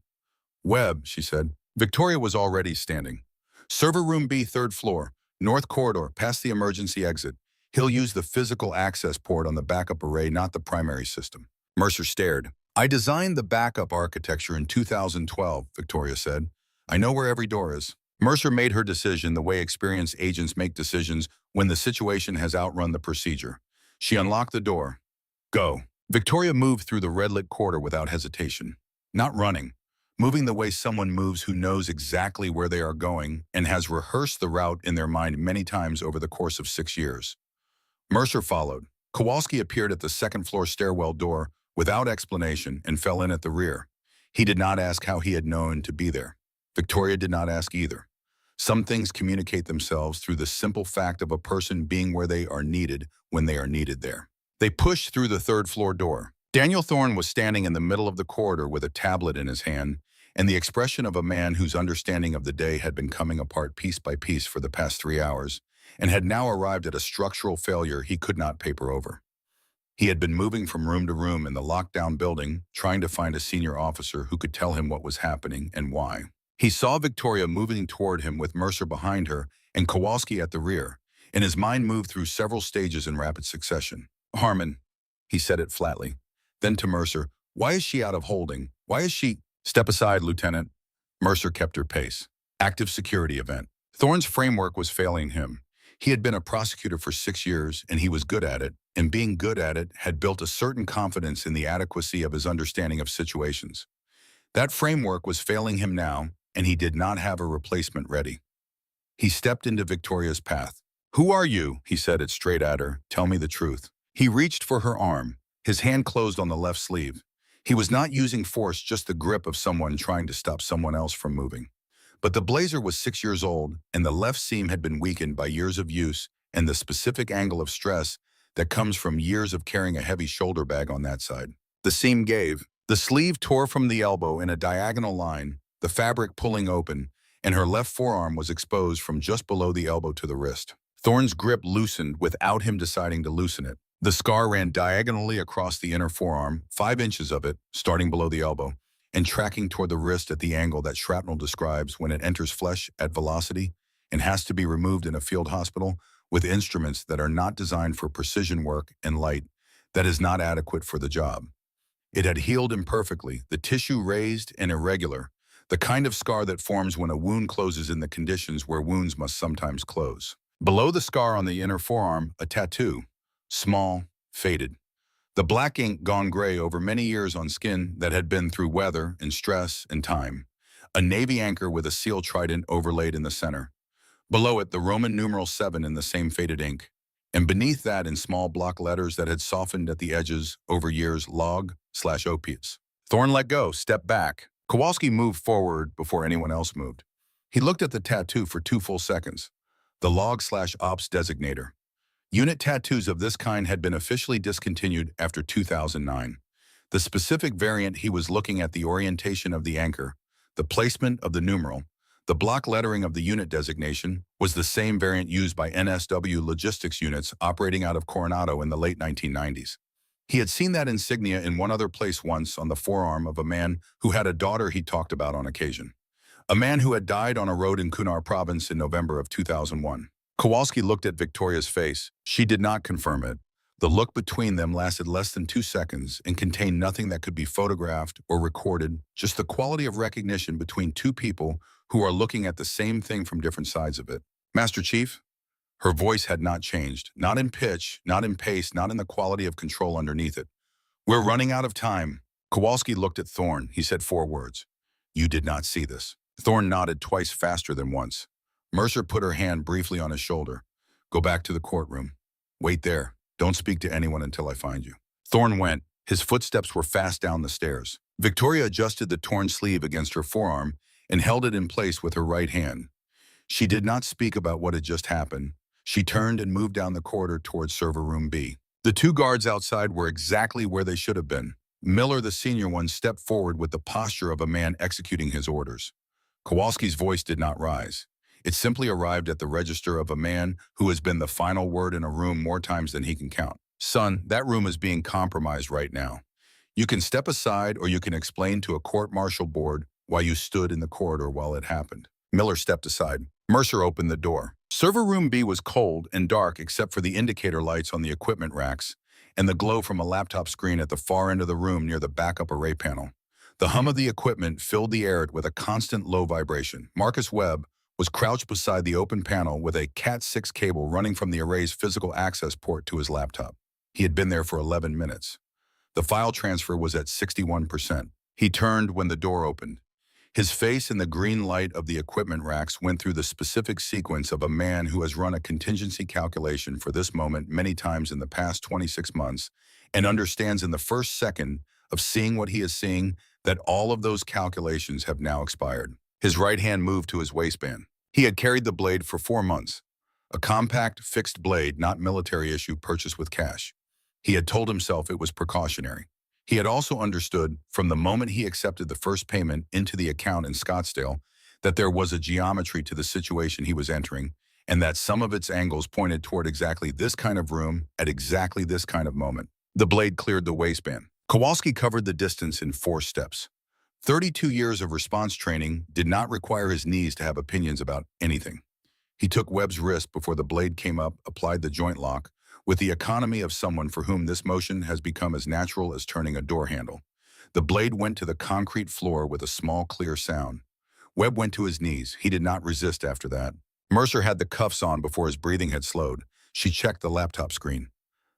Speaker 1: "Webb," she said. Victoria was already standing. "Server room B, 3rd floor, north corridor, past the emergency exit. He'll use the physical access port on the backup array, not the primary system." Mercer stared. "I designed the backup architecture in 2012, Victoria said. "I know where every door is." Mercer made her decision the way experienced agents make decisions when the situation has outrun the procedure. She unlocked the door. "Go." Victoria moved through the red-lit corridor without hesitation. Not running. Moving the way someone moves who knows exactly where they are going and has rehearsed the route in their mind many times over the course of 6 years. Mercer followed. Kowalski appeared at the second-floor stairwell door without explanation and fell in at the rear. He did not ask how he had known to be there. Victoria did not ask either. Some things communicate themselves through the simple fact of a person being where they are needed when they are needed there. They pushed through the 3rd-floor door. Daniel Thorne was standing in the middle of the corridor with a tablet in his hand and the expression of a man whose understanding of the day had been coming apart piece by piece for the past 3 hours and had now arrived at a structural failure he could not paper over. He had been moving from room to room in the lockdown building, trying to find a senior officer who could tell him what was happening and why. He saw Victoria moving toward him with Mercer behind her and Kowalski at the rear, and his mind moved through several stages in rapid succession. "Harmon," he said it flatly. Then to Mercer, "Why is she out of holding? Why is she—" "Step aside, Lieutenant." Mercer kept her pace. "Active security event." Thorne's framework was failing him. He had been a prosecutor for 6 years, and he was good at it, and being good at it had built a certain confidence in the adequacy of his understanding of situations. That framework was failing him now, and he did not have a replacement ready. He stepped into Victoria's path. "Who are you?" he said it straight at her. "Tell me the truth." He reached for her arm. His hand closed on the left sleeve. He was not using force, just the grip of someone trying to stop someone else from moving. But the blazer was 6 years old, and the left seam had been weakened by years of use and the specific angle of stress that comes from years of carrying a heavy shoulder bag on that side. The seam gave. The sleeve tore from the elbow in a diagonal line, the fabric pulling open, and her left forearm was exposed from just below the elbow to the wrist. Thorne's grip loosened without him deciding to loosen it. The scar ran diagonally across the inner forearm, 5 inches of it, starting below the elbow, and tracking toward the wrist at the angle that shrapnel describes when it enters flesh at velocity and has to be removed in a field hospital with instruments that are not designed for precision work and light that is not adequate for the job. It had healed imperfectly, the tissue raised and irregular, the kind of scar that forms when a wound closes in the conditions where wounds must sometimes close. Below the scar on the inner forearm, a tattoo, small, faded. The black ink gone gray over many years on skin that had been through weather and stress and time. A navy anchor with a seal trident overlaid in the center. Below it, the Roman numeral 7 in the same faded ink. And beneath that, in small block letters that had softened at the edges over years, log/opiates. Thorne let go, stepped back. Kowalski moved forward before anyone else moved. He looked at the tattoo for 2 full seconds. The log/ops designator. Unit tattoos of this kind had been officially discontinued after 2009. The specific variant he was looking at, the orientation of the anchor, the placement of the numeral, the block lettering of the unit designation, was the same variant used by NSW logistics units operating out of Coronado in the late 1990s. He had seen that insignia in one other place once, on the forearm of a man who had a daughter he talked about on occasion. A man who had died on a road in Kunar province in November of 2001. Kowalski looked at Victoria's face. She did not confirm it. The look between them lasted less than 2 seconds and contained nothing that could be photographed or recorded, just the quality of recognition between two people who are looking at the same thing from different sides of it. Master Chief? Her voice had not changed, not in pitch, not in pace, not in the quality of control underneath it. We're running out of time. Kowalski looked at Thorne. He said 4 words. You did not see this. Thorne nodded twice faster than once. Mercer put her hand briefly on his shoulder. Go back to the courtroom. Wait there. Don't speak to anyone until I find you. Thorne went. His footsteps were fast down the stairs. Victoria adjusted the torn sleeve against her forearm and held it in place with her right hand. She did not speak about what had just happened. She turned and moved down the corridor towards server room B. The 2 guards outside were exactly where they should have been. Miller, the senior one, stepped forward with the posture of a man executing his orders. Kowalski's voice did not rise. It simply arrived at the register of a man who has been the final word in a room more times than he can count. Son, that room is being compromised right now. You can step aside, or you can explain to a court-martial board why you stood in the corridor while it happened. Miller stepped aside. Mercer opened the door. Server room B was cold and dark except for the indicator lights on the equipment racks and the glow from a laptop screen at the far end of the room near the backup array panel. The hum of the equipment filled the air with a constant low vibration. Marcus Webb was crouched beside the open panel with a Cat6 cable running from the array's physical access port to his laptop. He had been there for 11 minutes. The file transfer was at 61%. He turned when the door opened. His face in the green light of the equipment racks went through the specific sequence of a man who has run a contingency calculation for this moment many times in the past 26 months and understands in the first second of seeing what he is seeing that all of those calculations have now expired. His right hand moved to his waistband. He had carried the blade for 4 months. A compact, fixed blade, not military issue, purchased with cash. He had told himself it was precautionary. He had also understood, from the moment he accepted the first payment into the account in Scottsdale, that there was a geometry to the situation he was entering, and that some of its angles pointed toward exactly this kind of room at exactly this kind of moment. The blade cleared the waistband. Kowalski covered the distance in 4 steps. 32 years of response training did not require his knees to have opinions about anything. He took Webb's wrist before the blade came up, applied the joint lock, with the economy of someone for whom this motion has become as natural as turning a door handle. The blade went to the concrete floor with a small, clear sound. Webb went to his knees. He did not resist after that. Mercer had the cuffs on before his breathing had slowed. She checked the laptop screen.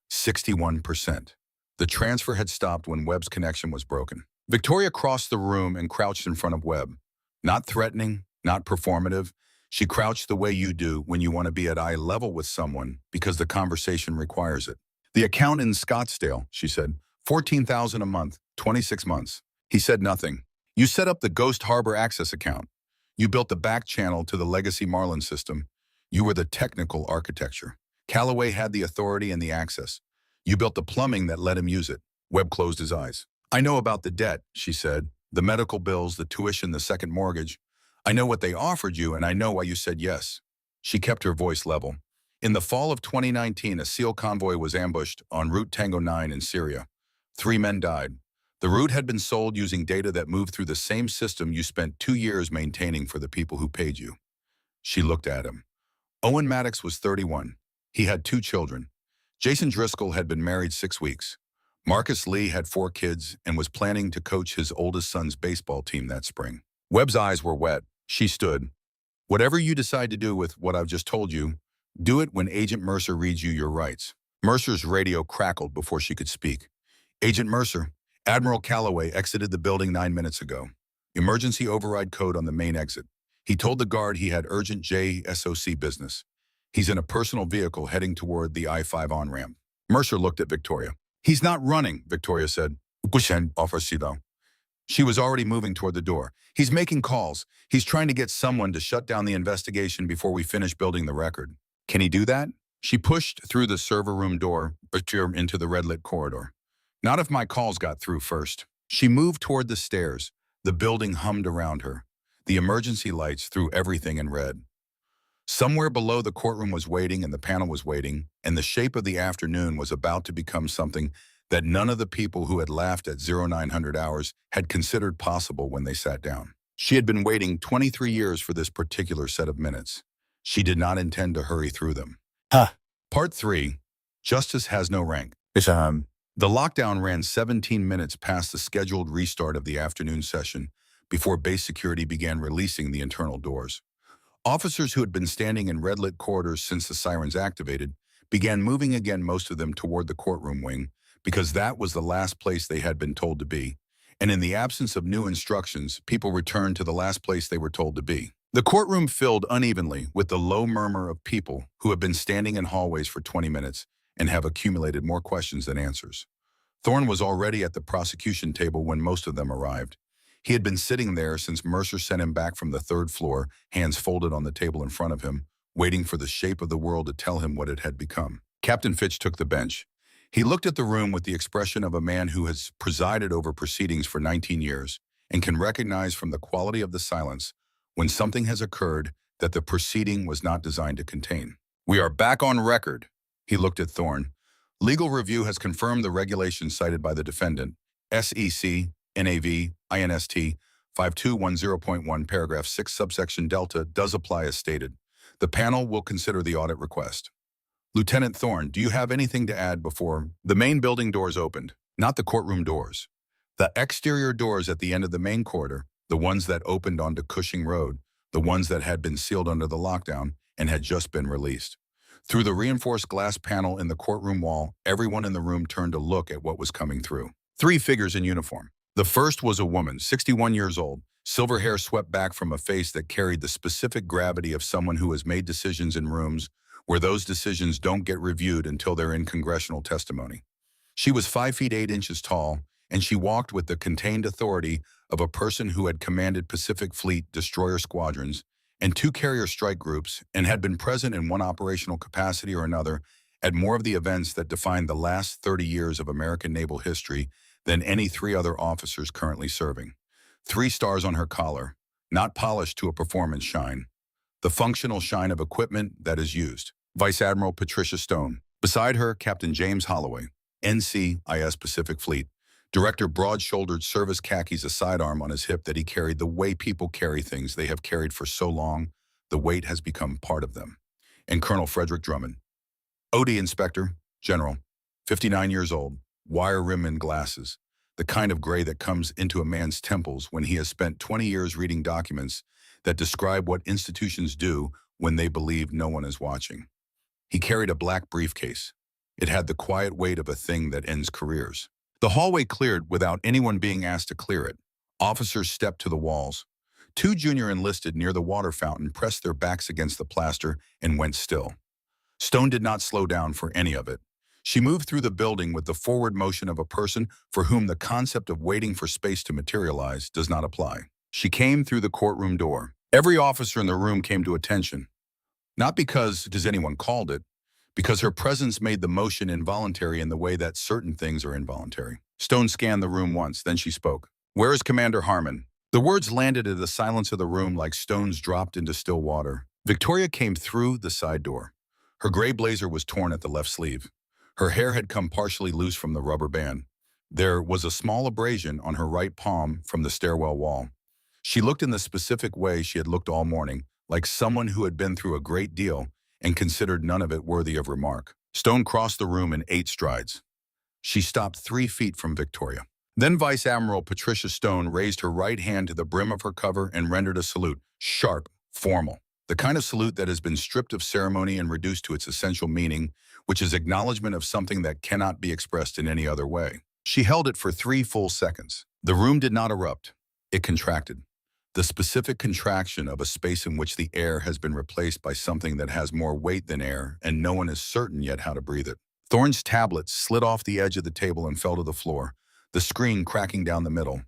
Speaker 1: 61%. The transfer had stopped when Webb's connection was broken. Victoria crossed the room and crouched in front of Webb. Not threatening, not performative. She crouched the way you do when you want to be at eye level with someone because the conversation requires it. The account in Scottsdale, she said. $14,000 a month, 26 months. He said nothing. You set up the Ghost Harbor Access account. You built the back channel to the legacy Marlin system. You were the technical architecture. Callaway had the authority and the access. You built the plumbing that let him use it. Webb closed his eyes. I know about the debt, she said. The medical bills, the tuition, the second mortgage. I know what they offered you, and I know why you said yes. She kept her voice level. In the fall of 2019, a SEAL convoy was ambushed on Route Tango 9 in Syria. 3 men died. The route had been sold using data that moved through the same system you spent 2 years maintaining for the people who paid you. She looked at him. Owen Maddox was 31. He had 2 children. Jason Driscoll had been married 6 weeks. Marcus Lee had 4 kids and was planning to coach his oldest son's baseball team that spring. Webb's eyes were wet. She stood. Whatever you decide to do with what I've just told you, do it when Agent Mercer reads you your rights. Mercer's radio crackled before she could speak. Agent Mercer, Admiral Callaway exited the building 9 minutes ago. Emergency override code on the main exit. He told the guard he had urgent JSOC business. He's in a personal vehicle heading toward the I-5 on-ramp. Mercer looked at Victoria. He's not running, Victoria said. Officer. She was already moving toward the door. He's making calls. He's trying to get someone to shut down the investigation before we finish building the record. Can he do that? She pushed through the server room door into the red-lit corridor. Not if my calls got through first. She moved toward the stairs. The building hummed around her. The emergency lights threw everything in red. Somewhere below, the courtroom was waiting and the panel was waiting, and the shape of the afternoon was about to become something that none of the people who had laughed at 0900 hours had considered possible when they sat down. She had been waiting 23 years for this particular set of minutes. She did not intend to hurry through them. Part 3. Justice has no rank. The lockdown ran 17 minutes past the scheduled restart of the afternoon session before base security began releasing the internal doors. Officers who had been standing in red-lit corridors since the sirens activated began moving again, most of them toward the courtroom wing, because that was the last place they had been told to be. And in the absence of new instructions, people returned to the last place they were told to be. The courtroom filled unevenly with the low murmur of people who have been standing in hallways for 20 minutes and have accumulated more questions than answers. Thorne was already at the prosecution table when most of them arrived. He had been sitting there since Mercer sent him back from the third floor, hands folded on the table in front of him, waiting for the shape of the world to tell him what it had become. Captain Fitch took the bench. He looked at the room with the expression of a man who has presided over proceedings for 19 years and can recognize from the quality of the silence when something has occurred that the proceeding was not designed to contain. We are back on record. He looked at Thorne. Legal review has confirmed the regulations cited by the defendant, SEC, NAV, INST, 5210.1, paragraph 6, subsection delta, does apply as stated. The panel will consider the audit request. Lieutenant Thorne, do you have anything to add before? The main building doors opened, not the courtroom doors. The exterior doors at the end of the main corridor, the ones that opened onto Cushing Road, the ones that had been sealed under the lockdown and had just been released. Through the reinforced glass panel in the courtroom wall, everyone in the room turned to look at what was coming through. 3 figures in uniform. The first was a woman, 61 years old, silver hair swept back from a face that carried the specific gravity of someone who has made decisions in rooms where those decisions don't get reviewed until they're in congressional testimony. She was 5 feet 8 inches tall, and she walked with the contained authority of a person who had commanded Pacific Fleet destroyer squadrons and 2 carrier strike groups and had been present in one operational capacity or another at more of the events that defined the last 30 years of American naval history than any 3 other officers currently serving. 3 stars on her collar, not polished to a performance shine. The functional shine of equipment that is used. Vice Admiral Patricia Stone. Beside her, Captain James Holloway, NCIS Pacific Fleet. Director, broad-shouldered service khakis, a sidearm on his hip that he carried the way people carry things they have carried for so long, the weight has become part of them. And Colonel Frederick Drummond. OD Inspector, General, 59 years old, wire rim and glasses, the kind of gray that comes into a man's temples when he has spent 20 years reading documents that describe what institutions do when they believe no one is watching. He carried a black briefcase. It had the quiet weight of a thing that ends careers. The hallway cleared without anyone being asked to clear it. Officers stepped to the walls. 2 junior enlisted near the water fountain pressed their backs against the plaster and went still. Stone did not slow down for any of it. She moved through the building with the forward motion of a person for whom the concept of waiting for space to materialize does not apply. She came through the courtroom door. Every officer in the room came to attention. Not because, as anyone called it, because her presence made the motion involuntary in the way that certain things are involuntary. Stone scanned the room once, then she spoke. "Where is Commander Harmon?" The words landed in the silence of the room like stones dropped into still water. Victoria came through the side door. Her gray blazer was torn at the left sleeve. Her hair had come partially loose from the rubber band. There was a small abrasion on her right palm from the stairwell wall. She looked in the specific way she had looked all morning, like someone who had been through a great deal and considered none of it worthy of remark. Stone crossed the room in 8 strides. She stopped 3 feet from Victoria. Then Vice Admiral Patricia Stone raised her right hand to the brim of her cover and rendered a salute, sharp, formal. The kind of salute that has been stripped of ceremony and reduced to its essential meaning, which is acknowledgement of something that cannot be expressed in any other way. She held it for 3 full seconds. The room did not erupt. It contracted. The specific contraction of a space in which the air has been replaced by something that has more weight than air, and no one is certain yet how to breathe it. Thorne's tablet slid off the edge of the table and fell to the floor, the screen cracking down the middle.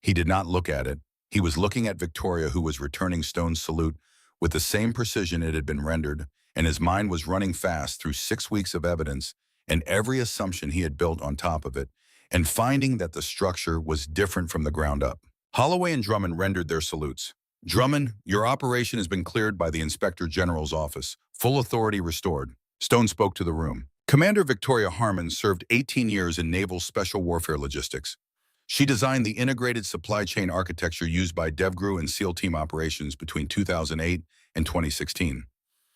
Speaker 1: He did not look at it. He was looking at Victoria, who was returning Stone's salute with the same precision it had been rendered, and his mind was running fast through 6 weeks of evidence and every assumption he had built on top of it, and finding that the structure was different from the ground up. Holloway and Drummond rendered their salutes. "Drummond, your operation has been cleared by the Inspector General's office. Full authority restored." Stone spoke to the room. Commander Victoria Harmon served 18 years in naval special warfare logistics. She designed the integrated supply chain architecture used by DevGru and SEAL team operations between 2008 and 2016.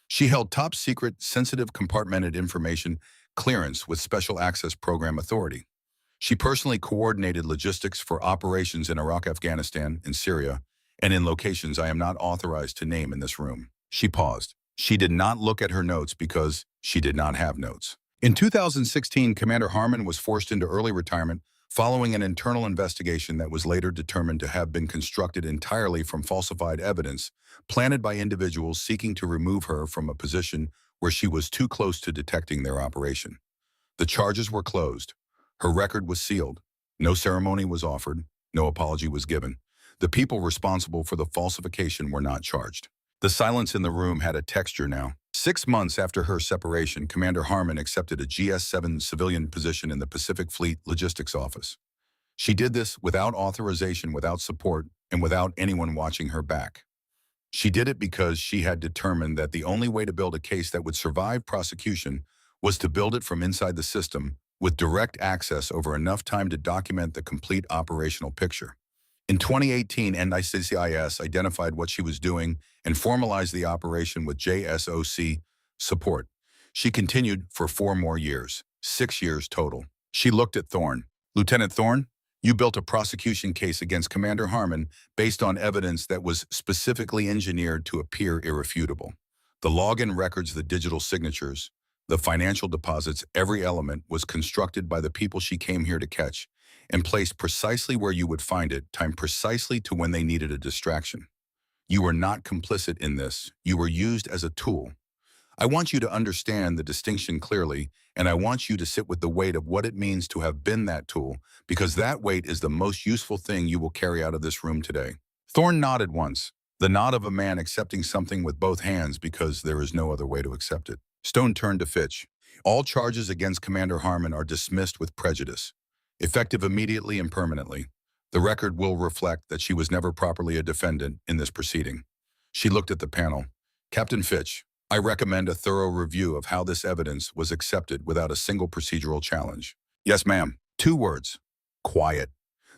Speaker 1: She held top-secret, sensitive compartmented information clearance with Special Access Program Authority. She personally coordinated logistics for operations in Iraq, Afghanistan, and Syria, and in locations I am not authorized to name in this room. She paused. She did not look at her notes because she did not have notes. In 2016, Commander Harmon was forced into early retirement following an internal investigation that was later determined to have been constructed entirely from falsified evidence planted by individuals seeking to remove her from a position where she was too close to detecting their operation. The charges were closed. Her record was sealed. No ceremony was offered. No apology was given. The people responsible for the falsification were not charged. The silence in the room had a texture now. 6 months after her separation, Commander Harmon accepted a GS-7 civilian position in the Pacific Fleet Logistics Office. She did this without authorization, without support, and without anyone watching her back. She did it because she had determined that the only way to build a case that would survive prosecution was to build it from inside the system with direct access over enough time to document the complete operational picture. In 2018, NICIS identified what she was doing and formalized the operation with JSOC support. She continued for 4 more years, 6 years total. She looked at Thorne. "Lieutenant Thorne, you built a prosecution case against Commander Harmon based on evidence that was specifically engineered to appear irrefutable. The login records, the digital signatures, the financial deposits, every element was constructed by the people she came here to catch and placed precisely where you would find it, timed precisely to when they needed a distraction. You were not complicit in this. You were used as a tool. I want you to understand the distinction clearly, and I want you to sit with the weight of what it means to have been that tool, because that weight is the most useful thing you will carry out of this room today." Thorne nodded once, the nod of a man accepting something with both hands because there is no other way to accept it. Stone turned to Fitch. "All charges against Commander Harmon are dismissed with prejudice, effective immediately and permanently. The record will reflect that she was never properly a defendant in this proceeding." She looked at the panel. "Captain Fitch, I recommend a thorough review of how this evidence was accepted without a single procedural challenge." "Yes, ma'am." 2 words. Quiet.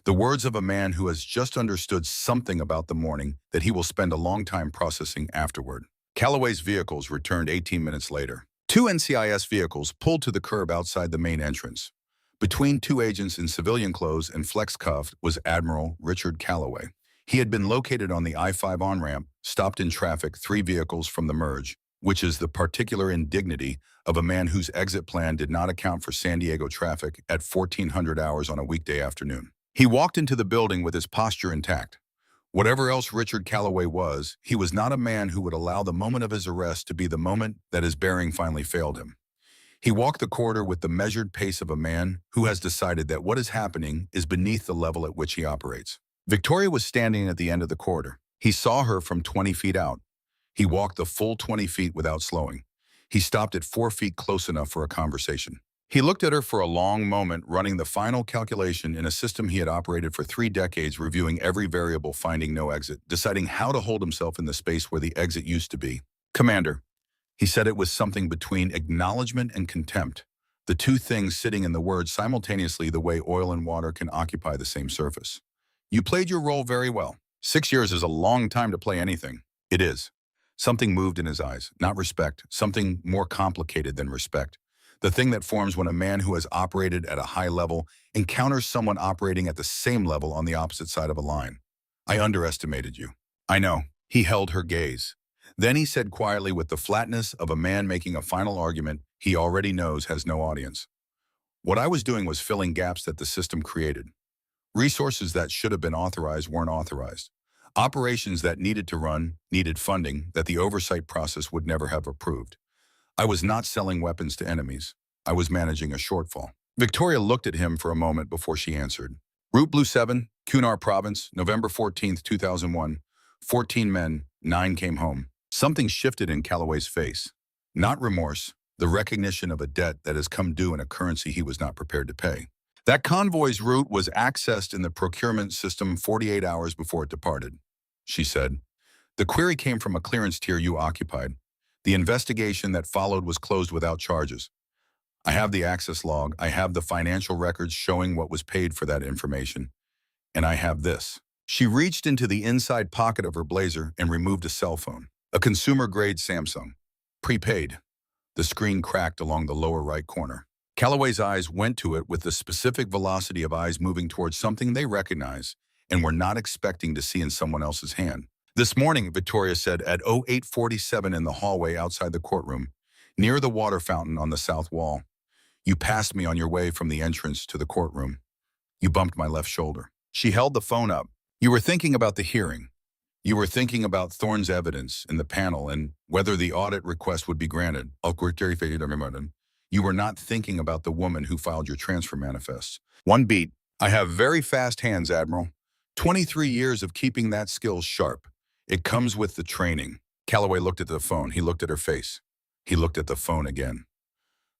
Speaker 1: The words of a man who has just understood something about the morning that he will spend a long time processing afterward. Calloway's vehicles returned 18 minutes later. 2 NCIS vehicles pulled to the curb outside the main entrance. Between 2 agents in civilian clothes and flex-cuffed was Admiral Richard Calloway. He had been located on the I-5 on-ramp, stopped in traffic 3 vehicles from the merge, which is the particular indignity of a man whose exit plan did not account for San Diego traffic at 1400 hours on a weekday afternoon. He walked into the building with his posture intact. Whatever else Richard Calloway was, he was not a man who would allow the moment of his arrest to be the moment that his bearing finally failed him. He walked the corridor with the measured pace of a man who has decided that what is happening is beneath the level at which he operates. Victoria was standing at the end of the corridor. He saw her from 20 feet out. He walked the full 20 feet without slowing. He stopped at 4 feet close enough for a conversation. He looked at her for a long moment, running the final calculation in a system he had operated for 3 decades, reviewing every variable, finding no exit, deciding how to hold himself in the space where the exit used to be. "Commander," he said it was something between acknowledgement and contempt, the 2 things sitting in the word simultaneously the way oil and water can occupy the same surface. "You played your role very well. 6 years is a long time to play anything." "It is." Something moved in his eyes, not respect, something more complicated than respect. The thing that forms when a man who has operated at a high level encounters someone operating at the same level on the opposite side of a line. "I underestimated you." "I know." He held her gaze. Then he said quietly, with the flatness of a man making a final argument he already knows has no audience, "What I was doing was filling gaps that the system created. Resources that should have been authorized weren't authorized. Operations that needed to run needed funding that the oversight process would never have approved. I was not selling weapons to enemies. I was managing a shortfall. Victoria looked at him for a moment before she answered. Route Blue 7, Kunar Province, November 14th, 2001. 14 men, 9 came home. Something shifted in Calloway's face. Not remorse, the recognition of a debt that has come due in a currency he was not prepared to pay. That convoy's route was accessed in the procurement system 48 hours before it departed, she said. The query came from a clearance tier you occupied. The investigation that followed was closed without charges. I have the access log, I have the financial records showing what was paid for that information, and I have this. She reached into the inside pocket of her blazer and removed a cell phone, a consumer-grade Samsung. Prepaid. The screen cracked along the lower right corner. Calloway's eyes went to it with the specific velocity of eyes moving towards something they recognize and were not expecting to see in someone else's hand. This morning, Victoria said, at 0847 in the hallway outside the courtroom, near the water fountain on the south wall, you passed me on your way from the entrance to the courtroom. You bumped my left shoulder. She held the phone up. You were thinking about the hearing. You were thinking about Thorne's evidence in the panel and whether the audit request would be granted. You were not thinking about the woman who filed your transfer manifests. One beat. I have very fast hands, Admiral. 23 years of keeping that skill sharp. It comes with the training. Calloway looked at the phone. He looked at her face. He looked at the phone again.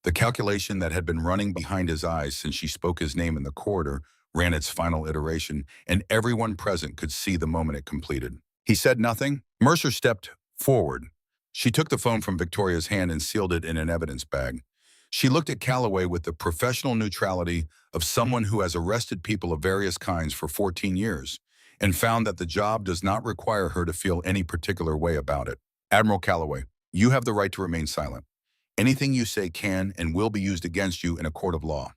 Speaker 1: The calculation that had been running behind his eyes since she spoke his name in the corridor ran its final iteration, and everyone present could see the moment it completed. He said nothing. Mercer stepped forward. She took the phone from Victoria's hand and sealed it in an evidence bag. She looked at Calloway with the professional neutrality of someone who has arrested people of various kinds for 14 years and found that the job does not require her to feel any particular way about it. Admiral Calloway, you have the right to remain silent. Anything you say can and will be used against you in a court of law.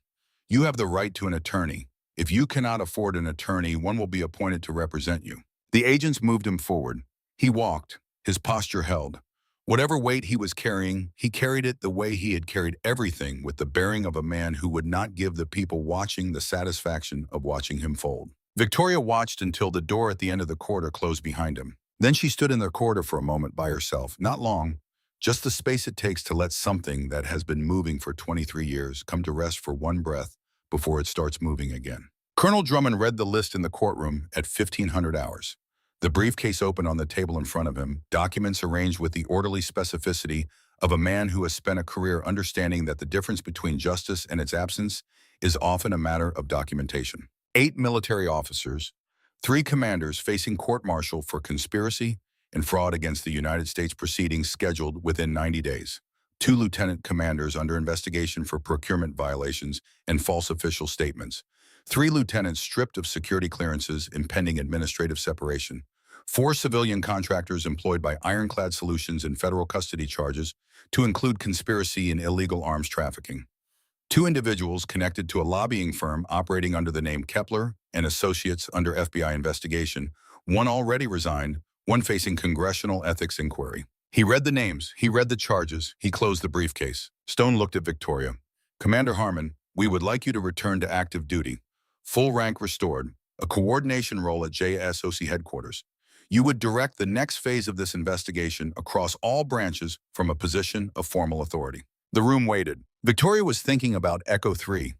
Speaker 1: You have the right to an attorney. If you cannot afford an attorney, one will be appointed to represent you. The agents moved him forward. He walked, his posture held. Whatever weight he was carrying, he carried it the way he had carried everything, with the bearing of a man who would not give the people watching the satisfaction of watching him fold. Victoria watched until the door at the end of the corridor closed behind him. Then she stood in the corridor for a moment by herself, not long, just the space it takes to let something that has been moving for 23 years come to rest for one breath before it starts moving again. Colonel Drummond read the list in the courtroom at 1500 hours. The briefcase open on the table in front of him, documents arranged with the orderly specificity of a man who has spent a career understanding that the difference between justice and its absence is often a matter of documentation. 8 military officers, 3 commanders facing court-martial for conspiracy and fraud against the United States proceedings scheduled within 90 days. 2 lieutenant commanders under investigation for procurement violations and false official statements. 3 lieutenants stripped of security clearances impending administrative separation. 4 civilian contractors employed by Ironclad Solutions in federal custody charges to include conspiracy and illegal arms trafficking. 2 individuals connected to a lobbying firm operating under the name Kepler and Associates under FBI investigation. 1 already resigned, 1 facing congressional ethics inquiry. He read the names, he read the charges, he closed the briefcase. Stone looked at Victoria. Commander Harmon, we would like you to return to active duty. Full rank restored, a coordination role at JSOC headquarters. You would direct the next phase of this investigation across all branches from a position of formal authority. The room waited. Victoria was thinking about Echo 3,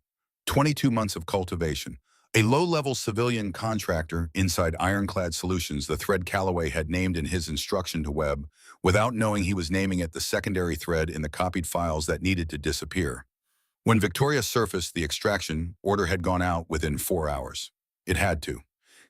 Speaker 1: 22 months of cultivation, a low-level civilian contractor inside Ironclad Solutions, the thread Calloway had named in his instruction to Webb, without knowing he was naming it the secondary thread in the copied files that needed to disappear. When Victoria surfaced, the extraction order had gone out within 4 hours. It had to.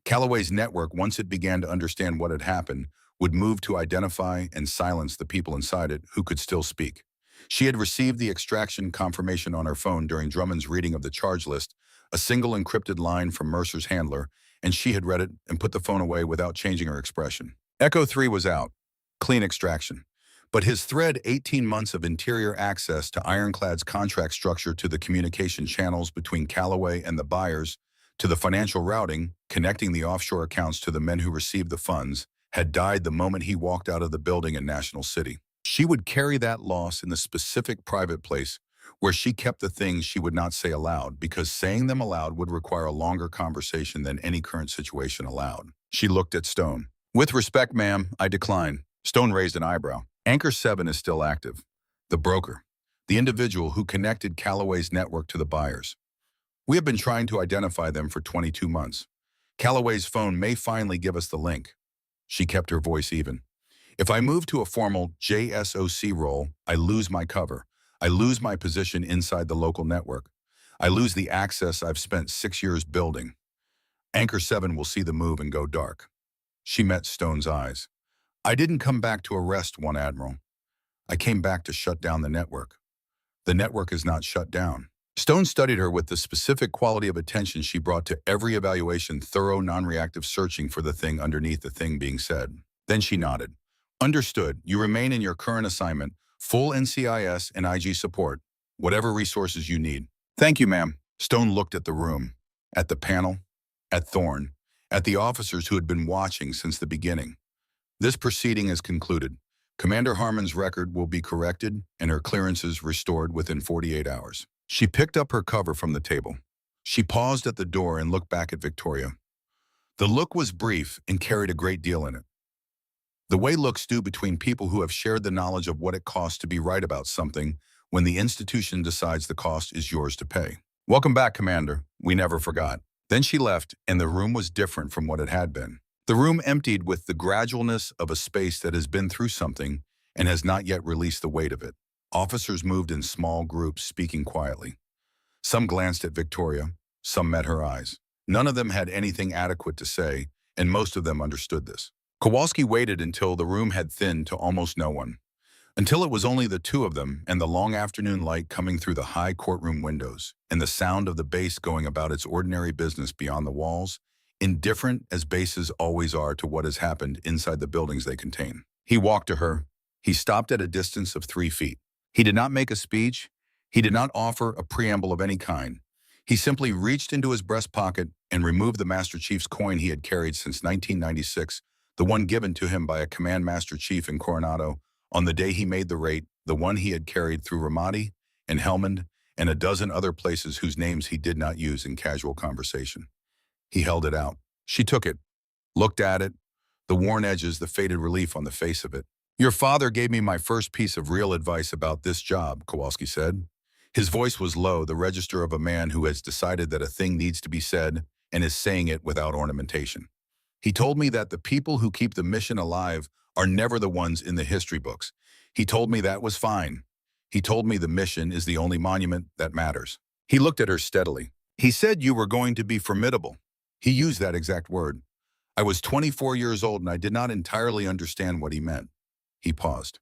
Speaker 1: Calloway's network, once it began to understand what had happened, would move to identify and silence the people inside it who could still speak. She had received the extraction confirmation on her phone during Drummond's reading of the charge list, a single encrypted line from Mercer's handler, and she had read it and put the phone away without changing her expression. Echo 3 was out. Clean extraction. But his thread, 18 months of interior access to Ironclad's contract structure, to the communication channels between Calloway and the buyers, to the financial routing, connecting the offshore accounts to the men who received the funds, had died the moment he walked out of the building in National City. She would carry that loss in the specific private place where she kept the things she would not say aloud, because saying them aloud would require a longer conversation than any current situation allowed. She looked at Stone. With respect, ma'am, I decline. Stone raised an eyebrow. Anchor 7 is still active. The broker. The individual who connected Callaway's network to the buyers. We have been trying to identify them for 22 months. Callaway's phone may finally give us the link. She kept her voice even. If I move to a formal JSOC role, I lose my cover. I lose my position inside the local network. I lose the access I've spent 6 years building. Anchor 7 will see the move and go dark. She met Stone's eyes. I didn't come back to arrest one admiral. I came back to shut down the network. The network is not shut down. Stone studied her with the specific quality of attention she brought to every evaluation, thorough, non-reactive searching for the thing underneath the thing being said. Then she nodded. Understood. You remain in your current assignment, full NCIS and IG support, whatever resources you need. Thank you, ma'am. Stone looked at the room, at the panel, at Thorne, at the officers who had been watching since the beginning. This proceeding is concluded. Commander Harmon's record will be corrected and her clearances restored within 48 hours. She picked up her cover from the table. She paused at the door and looked back at Victoria. The look was brief and carried a great deal in it. The way looks do between people who have shared the knowledge of what it costs to be right about something when the institution decides the cost is yours to pay. Welcome back, Commander. We never forgot. Then she left, and the room was different from what it had been. The room emptied with the gradualness of a space that has been through something and has not yet released the weight of it. Officers moved in small groups, speaking quietly. Some glanced at Victoria, some met her eyes. None of them had anything adequate to say, and most of them understood this. Kowalski waited until the room had thinned to almost no one, until it was only the two of them and the long afternoon light coming through the high courtroom windows, and the sound of the base going about its ordinary business beyond the walls, indifferent as bases always are to what has happened inside the buildings they contain. He walked to her. He stopped at a distance of 3 feet. He did not make a speech. He did not offer a preamble of any kind. He simply reached into his breast pocket and removed the Master Chief's coin he had carried since 1996, the one given to him by a Command Master Chief in Coronado on the day he made the raid, the one he had carried through Ramadi and Helmand and a dozen other places whose names he did not use in casual conversation. He held it out. She took it, looked at it, the worn edges, the faded relief on the face of it. Your father gave me my first piece of real advice about this job, Kowalski said. His voice was low, the register of a man who has decided that a thing needs to be said and is saying it without ornamentation. He told me that the people who keep the mission alive are never the ones in the history books. He told me that was fine. He told me the mission is the only monument that matters. He looked at her steadily. He said you were going to be formidable. He used that exact word. I was 24 years old and I did not entirely understand what he meant. He paused.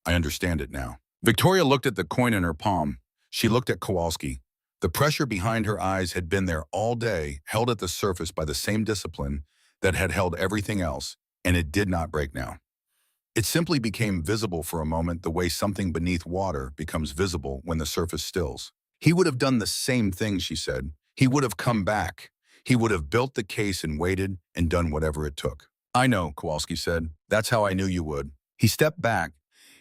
Speaker 1: I understand it now. Victoria looked at the coin in her palm. She looked at Kowalski. The pressure behind her eyes had been there all day, held at the surface by the same discipline that had held everything else, and it did not break now. It simply became visible for a moment the way something beneath water becomes visible when the surface stills. He would have done the same thing, she said. He would have come back. He would have built the case and waited and done whatever it took. I know, Kowalski said. That's how I knew you would. He stepped back.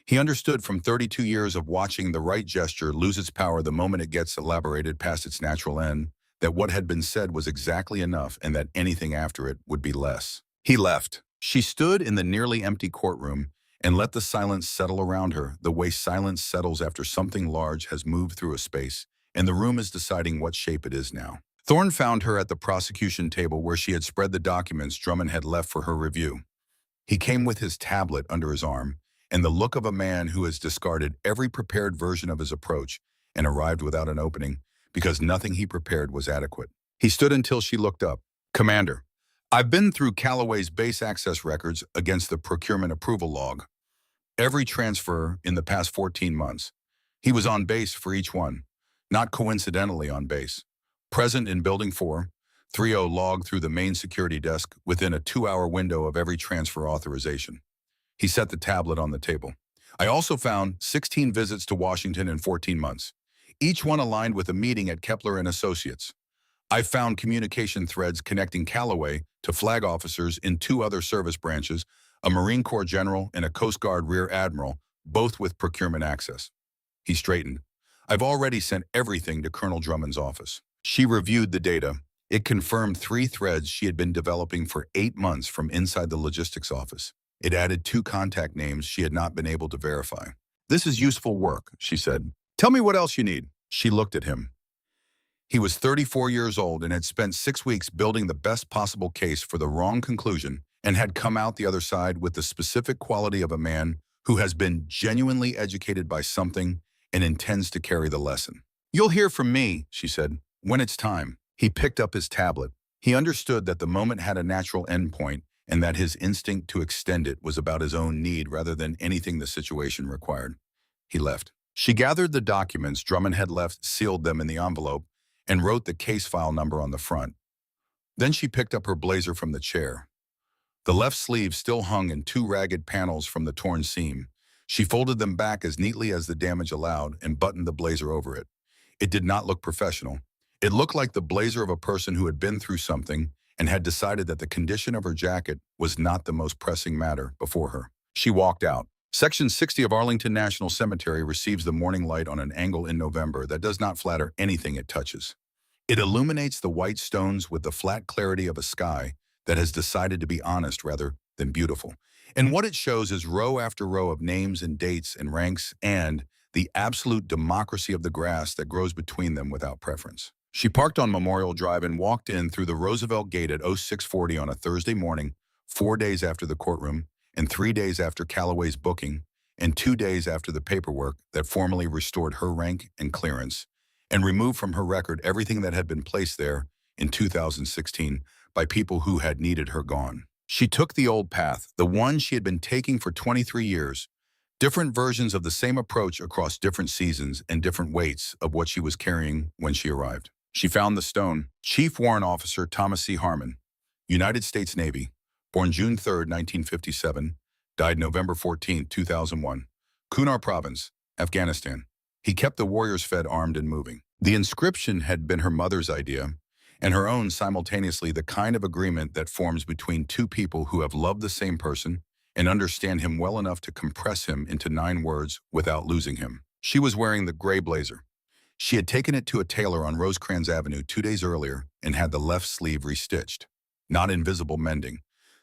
Speaker 1: He understood from 32 years of watching the right gesture lose its power the moment it gets elaborated past its natural end, that what had been said was exactly enough and that anything after it would be less. He left. She stood in the nearly empty courtroom and let the silence settle around her, the way silence settles after something large has moved through a space, and the room is deciding what shape it is now. Thorne found her at the prosecution table where she had spread the documents Drummond had left for her review. He came with his tablet under his arm, and the look of a man who has discarded every prepared version of his approach and arrived without an opening, because nothing he prepared was adequate. He stood until she looked up. Commander, I've been through Callaway's base access records against the procurement approval log. Every transfer in the past 14 months. He was on base for each one, not coincidentally on base. Present in Building 4, 3.0 log through the main security desk within a 2-hour window of every transfer authorization. He set the tablet on the table. I also found 16 visits to Washington in 14 months, each one aligned with a meeting at Kepler and Associates. I found communication threads connecting Callaway to flag officers in 2 other service branches, a Marine Corps general and a Coast Guard rear admiral, both with procurement access. He straightened. I've already sent everything to Colonel Drummond's office. She reviewed the data. It confirmed 3 threads she had been developing for 8 months from inside the logistics office. It added 2 contact names she had not been able to verify. "This is useful work," she said. "Tell me what else you need." She looked at him. He was 34 years old and had spent 6 weeks building the best possible case for the wrong conclusion and had come out the other side with the specific quality of a man who has been genuinely educated by something and intends to carry the lesson. "You'll hear from me," she said, "when it's time." He picked up his tablet. He understood that the moment had a natural endpoint and that his instinct to extend it was about his own need rather than anything the situation required. He left. She gathered the documents Drummond had left, sealed them in the envelope, and wrote the case file number on the front. Then she picked up her blazer from the chair. The left sleeve still hung in 2 ragged panels from the torn seam. She folded them back as neatly as the damage allowed and buttoned the blazer over it. It did not look professional. It looked like the blazer of a person who had been through something and had decided that the condition of her jacket was not the most pressing matter before her. She walked out. Section 60 of Arlington National Cemetery receives the morning light on an angle in November that does not flatter anything it touches. It illuminates the white stones with the flat clarity of a sky that has decided to be honest rather than beautiful. And what it shows is row after row of names and dates and ranks and the absolute democracy of the grass that grows between them without preference. She parked on Memorial Drive and walked in through the Roosevelt Gate at 0640 on a Thursday morning, 4 days after the courtroom, and 3 days after Calloway's booking, and 2 days after the paperwork that formally restored her rank and clearance, and removed from her record everything that had been placed there in 2016 by people who had needed her gone. She took the old path, the one she had been taking for 23 years, different versions of the same approach across different seasons and different weights of what she was carrying when she arrived. She found the stone. Chief Warrant Officer Thomas C. Harmon, United States Navy, born June 3, 1957, died November 14, 2001, Kunar Province, Afghanistan. He kept the warriors fed, armed, and moving. The inscription had been her mother's idea, and her own simultaneously, the kind of agreement that forms between two people who have loved the same person and understand him well enough to compress him into 9 words without losing him. She was wearing the gray blazer. She had taken it to a tailor on Rosecrans Avenue 2 days earlier and had the left sleeve restitched. Not invisible mending.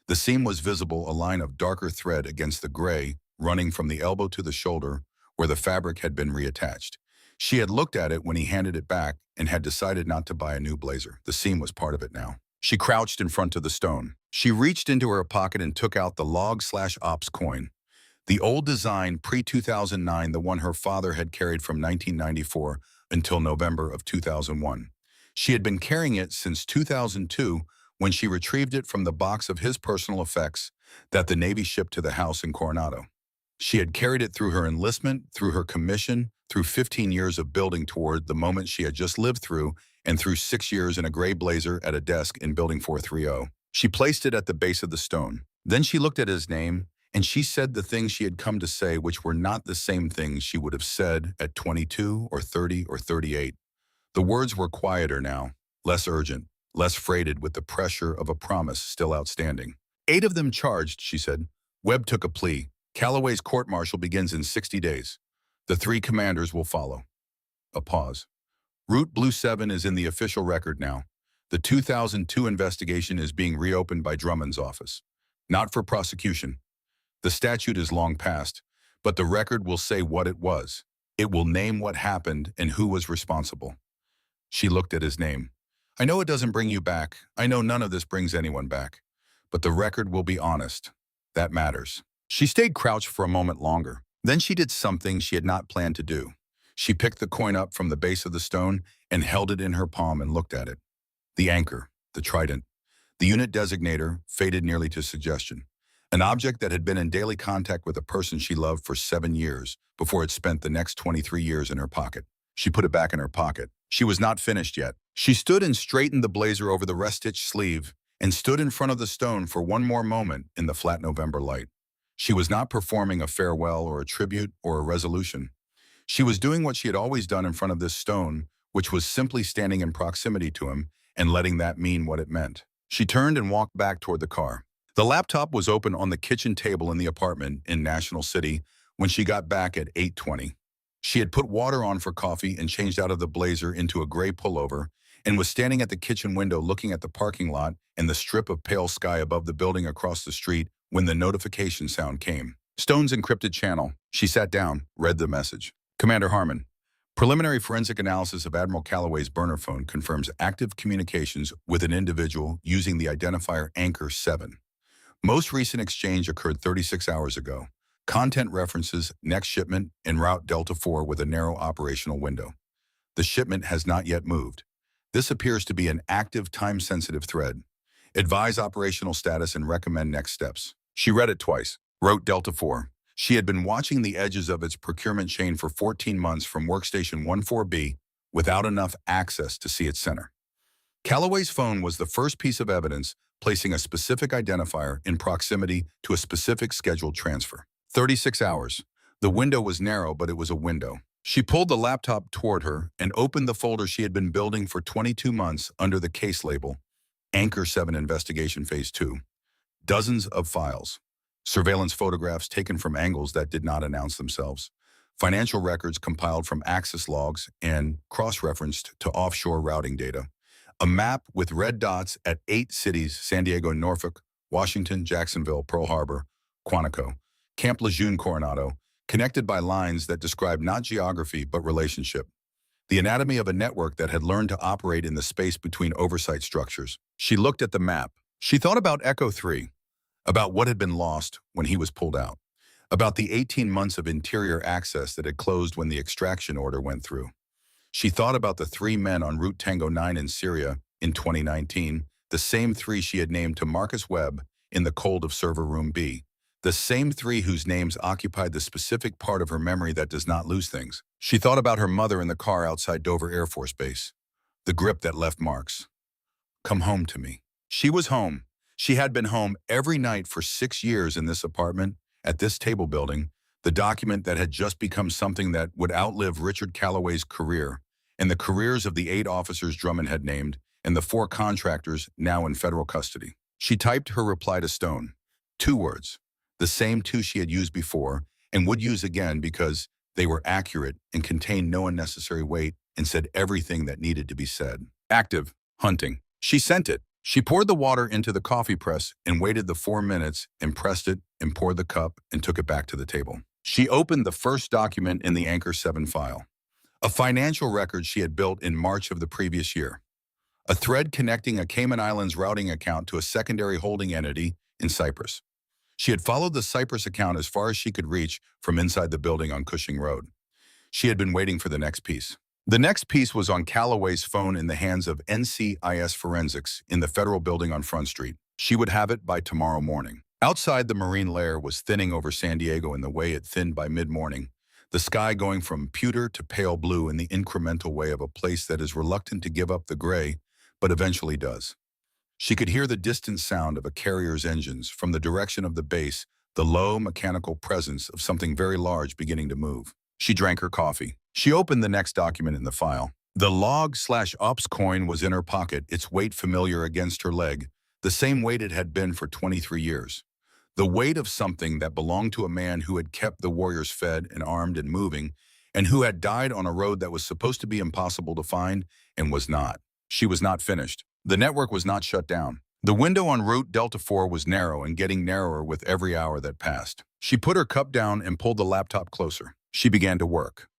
Speaker 1: The seam was visible, a line of darker thread against the gray, running from the elbow to the shoulder where the fabric had been reattached. She had looked at it when he handed it back and had decided not to buy a new blazer. The seam was part of it now. She crouched in front of the stone. She reached into her pocket and took out the log/ops coin. The old design, pre-2009, the one her father had carried from 1994 until November of 2001. She had been carrying it since 2002 when she retrieved it from the box of his personal effects that the Navy shipped to the house in Coronado. She had carried it through her enlistment, through her commission, through 15 years of building toward the moment she had just lived through, and through 6 years in a gray blazer at a desk in Building 430. She placed it at the base of the stone. Then she looked at his name, and she said the things she had come to say, which were not the same things she would have said at 22 or 30 or 38. The words were quieter now, less urgent, less freighted with the pressure of a promise still outstanding. 8 of them charged, she said. Webb took a plea. Calloway's court-martial begins in 60 days. The 3 commanders will follow. A pause. Route Blue 7 is in the official record now. The 2002 investigation is being reopened by Drummond's office. Not for prosecution. The statute is long past, but the record will say what it was. It will name what happened and who was responsible. She looked at his name. I know it doesn't bring you back. I know none of this brings anyone back. But the record will be honest. That matters. She stayed crouched for a moment longer. Then she did something she had not planned to do. She picked the coin up from the base of the stone and held it in her palm and looked at it. The anchor, the trident, the unit designator faded nearly to suggestion. An object that had been in daily contact with a person she loved for 7 years before it spent the next 23 years in her pocket. She put it back in her pocket. She was not finished yet. She stood and straightened the blazer over the rest-stitched sleeve and stood in front of the stone for one more moment in the flat November light. She was not performing a farewell or a tribute or a resolution. She was doing what she had always done in front of this stone, which was simply standing in proximity to him and letting that mean what it meant. She turned and walked back toward the car. The laptop was open on the kitchen table in the apartment in National City when she got back at 8:20. She had put water on for coffee and changed out of the blazer into a gray pullover and was standing at the kitchen window looking at the parking lot and the strip of pale sky above the building across the street when the notification sound came. Stone's encrypted channel. She sat down, read the message. Commander Harmon, preliminary forensic analysis of Admiral Calloway's burner phone confirms active communications with an individual using the identifier Anchor 7. Most recent exchange occurred 36 hours ago. Content references next shipment en route Delta 4 with a narrow operational window. The shipment has not yet moved. This appears to be an active, time-sensitive thread. Advise operational status and recommend next steps. She read it twice. Wrote Delta 4. She had been watching the edges of its procurement chain for 14 months from workstation 14B without enough access to see its center. Calloway's phone was the first piece of evidence placing a specific identifier in proximity to a specific scheduled transfer. 36 hours. The window was narrow, but it was a window. She pulled the laptop toward her and opened the folder she had been building for 22 months under the case label, Anchor 7 Investigation Phase 2. Dozens of files. Surveillance photographs taken from angles that did not announce themselves. Financial records compiled from access logs and cross-referenced to offshore routing data. A map with red dots at 8 cities: San Diego, Norfolk, Washington, Jacksonville, Pearl Harbor, Quantico, Camp Lejeune, Coronado, connected by lines that describe not geography but relationship. The anatomy of a network that had learned to operate in the space between oversight structures. She looked at the map. She thought about Echo 3, about what had been lost when he was pulled out, about the 18 months of interior access that had closed when the extraction order went through. She thought about the 3 men on Route Tango 9 in Syria in 2019, the same 3 she had named to Marcus Webb in the cold of Server Room B, the same 3 whose names occupied the specific part of her memory that does not lose things. She thought about her mother in the car outside Dover Air Force Base, the grip that left marks. Come home to me. She was home. She had been home every night for 6 years in this apartment, at this table building, the document that had just become something that would outlive Richard Calloway's career, and the careers of the 8 officers Drummond had named, and the 4 contractors now in federal custody. She typed her reply to Stone. 2 words, the same 2 she had used before, and would use again because they were accurate and contained no unnecessary weight and said everything that needed to be said. Active, hunting. She sent it. She poured the water into the coffee press and waited the 4 minutes and pressed it and poured the cup and took it back to the table. She opened the first document in the Anchor 7 file. A financial record she had built in March of the previous year. A thread connecting a Cayman Islands routing account to a secondary holding entity in Cyprus. She had followed the Cyprus account as far as she could reach from inside the building on Cushing Road. She had been waiting for the next piece. The next piece was on Calloway's phone in the hands of NCIS Forensics in the federal building on Front Street. She would have it by tomorrow morning. Outside, the marine layer was thinning over San Diego in the way it thinned by mid-morning, the sky going from pewter to pale blue in the incremental way of a place that is reluctant to give up the gray, but eventually does. She could hear the distant sound of a carrier's engines from the direction of the base, the low mechanical presence of something very large beginning to move. She drank her coffee. She opened the next document in the file. The log/ops coin was in her pocket, its weight familiar against her leg, the same weight it had been for 23 years. The weight of something that belonged to a man who had kept the warriors fed and armed and moving, and who had died on a road that was supposed to be impossible to find and was not. She was not finished. The network was not shut down. The window on route Delta 4 was narrow and getting narrower with every hour that passed. She put her cup down and pulled the laptop closer. She began to work.